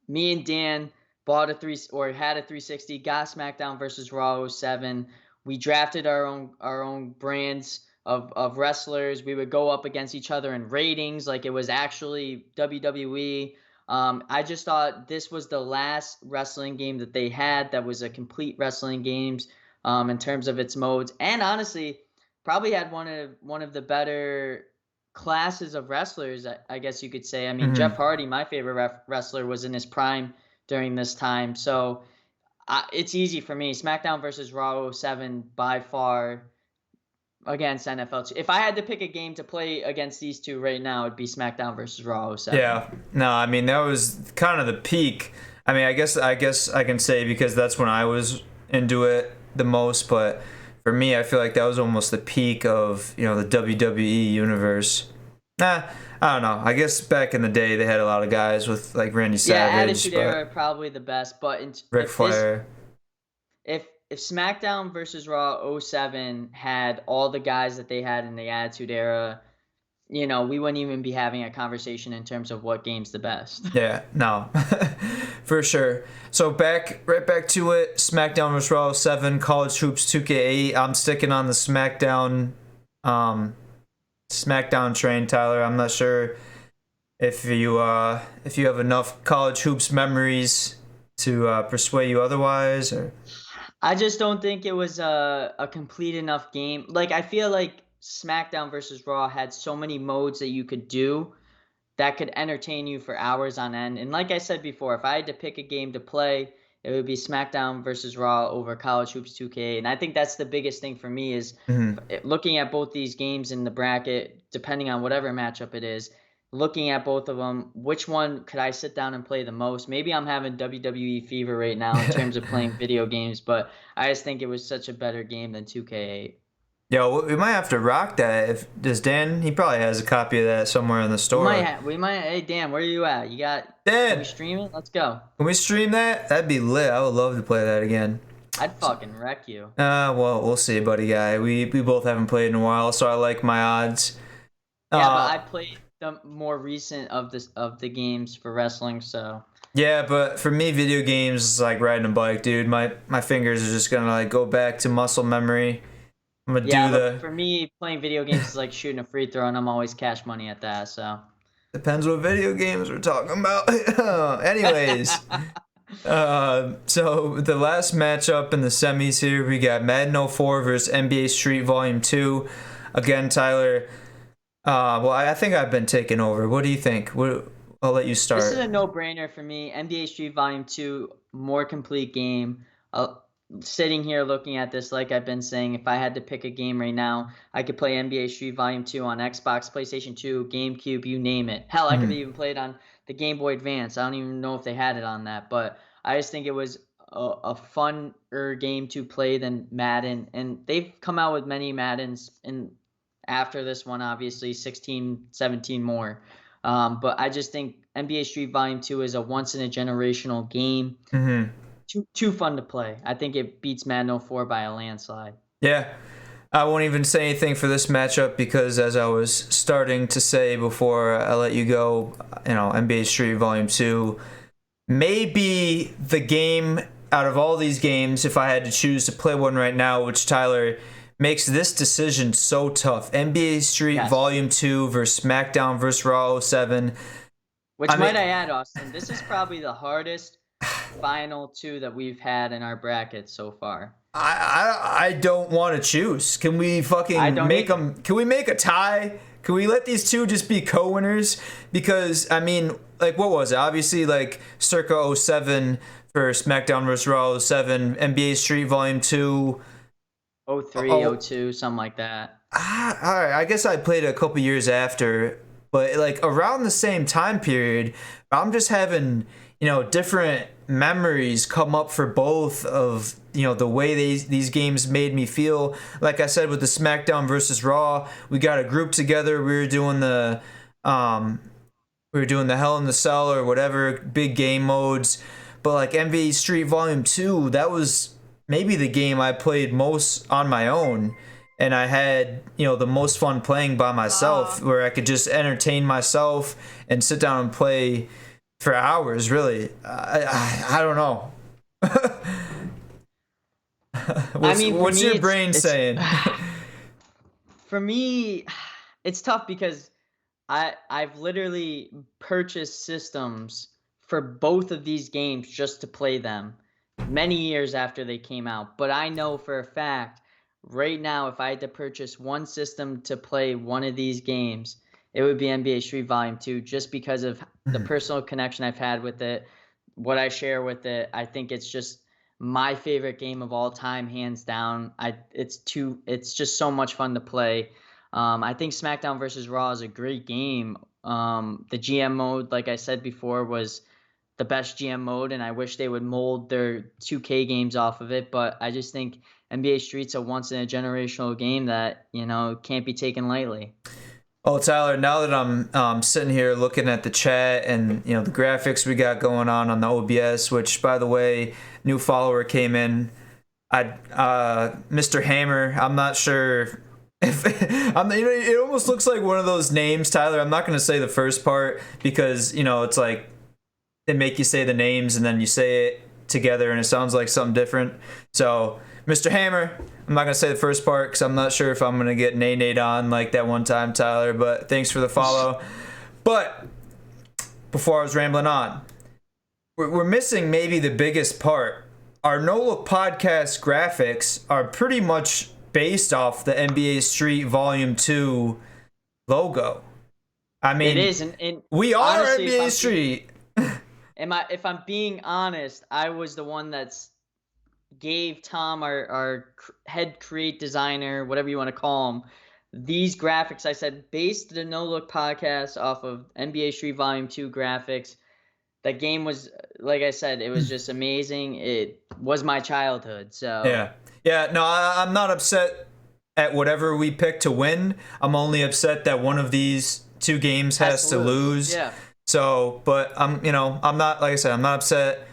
A: Me and Dan bought had a 360, got SmackDown versus Raw '07. We drafted our own brands of wrestlers. We would go up against each other in ratings like it was actually WWE. I just thought this was the last wrestling game that they had that was a complete wrestling games in terms of its modes, and honestly, probably had one of the better classes of wrestlers, I guess you could say. I mean, Jeff Hardy, my favorite wrestler, was in his prime during this time. So it's easy for me. SmackDown versus Raw '07 by far against NFL. If I had to pick a game to play against these two right now, it'd be SmackDown versus Raw '07.
B: Yeah. No, I mean, that was kind of the peak. I mean, I guess I can say because that's when I was into it the most, but for me, I feel like that was almost the peak of, the WWE universe. I don't know. I guess back in the day, they had a lot of guys with like Randy Savage.
A: Yeah, Attitude Era probably the best, but
B: Ric Flair.
A: If SmackDown versus Raw '07 had all the guys that they had in the Attitude Era, we wouldn't even be having a conversation in terms of what game's the best.
B: Yeah, no, for sure. So right back to it. SmackDown vs. Raw '07, College Hoops 2K8. I'm sticking on the SmackDown train, Tyler. I'm not sure if you have enough College Hoops memories to persuade you otherwise, or.
A: I just don't think it was a complete enough game. Like, I feel like SmackDown versus Raw had so many modes that you could do that could entertain you for hours on end. And like I said before, if I had to pick a game to play, it would be SmackDown versus Raw over College Hoops 2K. And I think that's the biggest thing for me is looking at both these games in the bracket, depending on whatever matchup it is, looking at both of them, which one could I sit down and play the most? Maybe I'm having WWE fever right now in terms of playing video games, but I just think it was such a better game than 2K8.
B: Yo, we might have to rock that. Does Dan? He probably has a copy of that somewhere in the store.
A: We might. Hey, Dan, where are you at? You got?
B: Dan,
A: can we stream it? Let's go.
B: Can we stream that? That'd be lit. I would love to play that again.
A: I'd fucking wreck you.
B: Well, we'll see, buddy guy. We both haven't played in a while, so I like my odds.
A: Yeah, but I played the more recent of the games for wrestling, so.
B: Yeah, but for me, video games is like riding a bike, dude. My fingers are just gonna like go back to muscle memory. I'm gonna
A: for me, playing video games is like shooting a free throw, and I'm always cash money at that. So
B: depends what video games we're talking about. Anyways, so the last matchup in the semis here, we got Madden 04 versus NBA Street Volume 2. Again, Tyler. Well, I think I've been taken over. What do you think? I'll let you start.
A: This is a no-brainer for me. NBA Street Volume 2, more complete game. Sitting here looking at this, like I've been saying, if I had to pick a game right now, I could play NBA Street Volume 2 on Xbox, PlayStation 2, GameCube, you name it. Hell, I could even play it on the Game Boy Advance. I don't even know if they had it on that, but I just think it was a funner game to play than Madden, and they've come out with many Maddens after this one, obviously 16, 17 more. But I just think NBA Street Volume 2 is a once-in-a-generational game. Too fun to play. I think it beats Madden 04 by a landslide.
B: Yeah. I won't even say anything for this matchup because, as I was starting to say before I let you go, NBA Street Volume 2 may be the game out of all these games, if I had to choose to play one right now, which Tyler makes this decision so tough. NBA Street Volume 2 versus SmackDown versus Raw '07.
A: Might I add, Austin, this is probably the hardest final two that we've had in our bracket so far.
B: I don't want to choose. Can we fucking make them? Can we make a tie? Can we let these two just be co-winners? Because, I mean, like, what was it? Obviously, like, circa '07 for SmackDown vs. Raw '07, NBA Street Volume 2.
A: 03, 02, something like that.
B: All right, I guess I played it a couple years after, but, like, around the same time period, I'm just having, different memories come up for both of, the way these games made me feel. Like I said, with the SmackDown versus Raw, we got a group together. We were doing the Hell in the Cell or whatever big game modes. But like NBA Street Volume 2, that was maybe the game I played most on my own, and I had, the most fun playing by myself, where I could just entertain myself and sit down and play for hours. Really, I don't know. What's your brain saying?
A: For me, it's tough because I've literally purchased systems for both of these games just to play them many years after they came out. But I know for a fact right now, if I had to purchase one system to play one of these games, it would be NBA Street Volume 2, just because of the personal connection I've had with it, what I share with it. I think it's just my favorite game of all time, hands down. It's just so much fun to play. I think SmackDown versus Raw is a great game. The GM mode, like I said before, was the best GM mode, and I wish they would mold their 2K games off of it. But I just think NBA Street's a once in a generational game that, can't be taken lightly.
B: Oh, Tyler, now that I'm sitting here looking at the chat and, the graphics we got going on the OBS, which, by the way, new follower came in. Mr. Hammer, I'm not sure if it almost looks like one of those names, Tyler. I'm not going to say the first part because, it's like they make you say the names and then you say it together and it sounds like something different. So, Mr. Hammer, I'm not going to say the first part because I'm not sure if I'm going to get nay-nayed on like that one time, Tyler, but thanks for the follow. But before I was rambling on, we're missing maybe the biggest part. Our No Look Podcast graphics are pretty much based off the NBA Street Volume 2 logo. I mean,
A: it is, and
B: we are
A: honestly,
B: NBA Street.
A: If I'm being honest, I was the one that's gave Tom, our head create designer, whatever you want to call him, these graphics. I said, based the No Look Podcast off of NBA Street Volume 2 graphics. That game was, like I said, it was just amazing. It was my childhood. So
B: yeah. No, I'm not upset at whatever we pick to win. I'm only upset that one of these two games has to lose.
A: Yeah.
B: So, but I'm not, like I said, I'm not upset.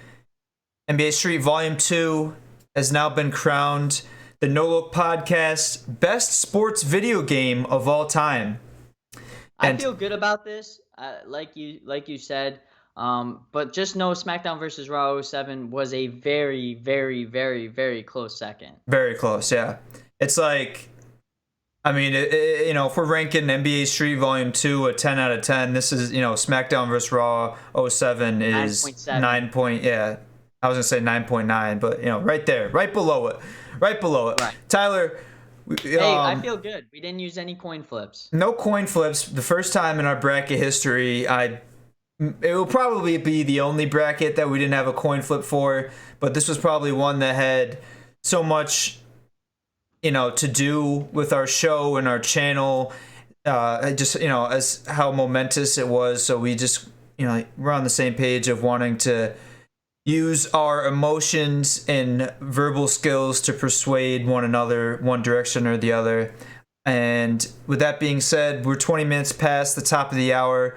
B: NBA Street Volume 2 has now been crowned the No Look Podcast best sports video game of all time.
A: I feel good about this. Like you said. But just know SmackDown versus Raw 07 was a very, very, very, very close second.
B: Very close, yeah. It's like, I mean, if we're ranking NBA Street Volume 2 a 10 out of 10, this is, SmackDown versus Raw 07 is 9. Yeah, I was going to say 9.9, but, right there, right below it. Right. Tyler.
A: Hey, I feel good. We didn't use any coin flips.
B: No coin flips. The first time in our bracket history, it will probably be the only bracket that we didn't have a coin flip for, but this was probably one that had so much, to do with our show and our channel, just, as how momentous it was. So we just, we're on the same page of wanting to use our emotions and verbal skills to persuade one another, one direction or the other. And with that being said, we're 20 minutes past the top of the hour.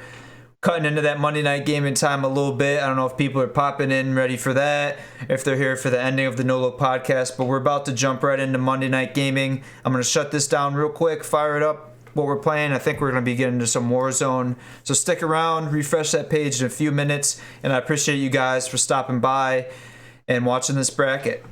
B: Cutting into that Monday night game in time a little bit. I don't know if people are popping in ready for that, if they're here for the ending of the No Look Podcast, but we're about to jump right into Monday night gaming. I'm going to shut this down real quick, fire it up, what we're playing. I think we're going to be getting into some Warzone. So stick around, refresh that page in a few minutes, and I appreciate you guys for stopping by and watching this bracket.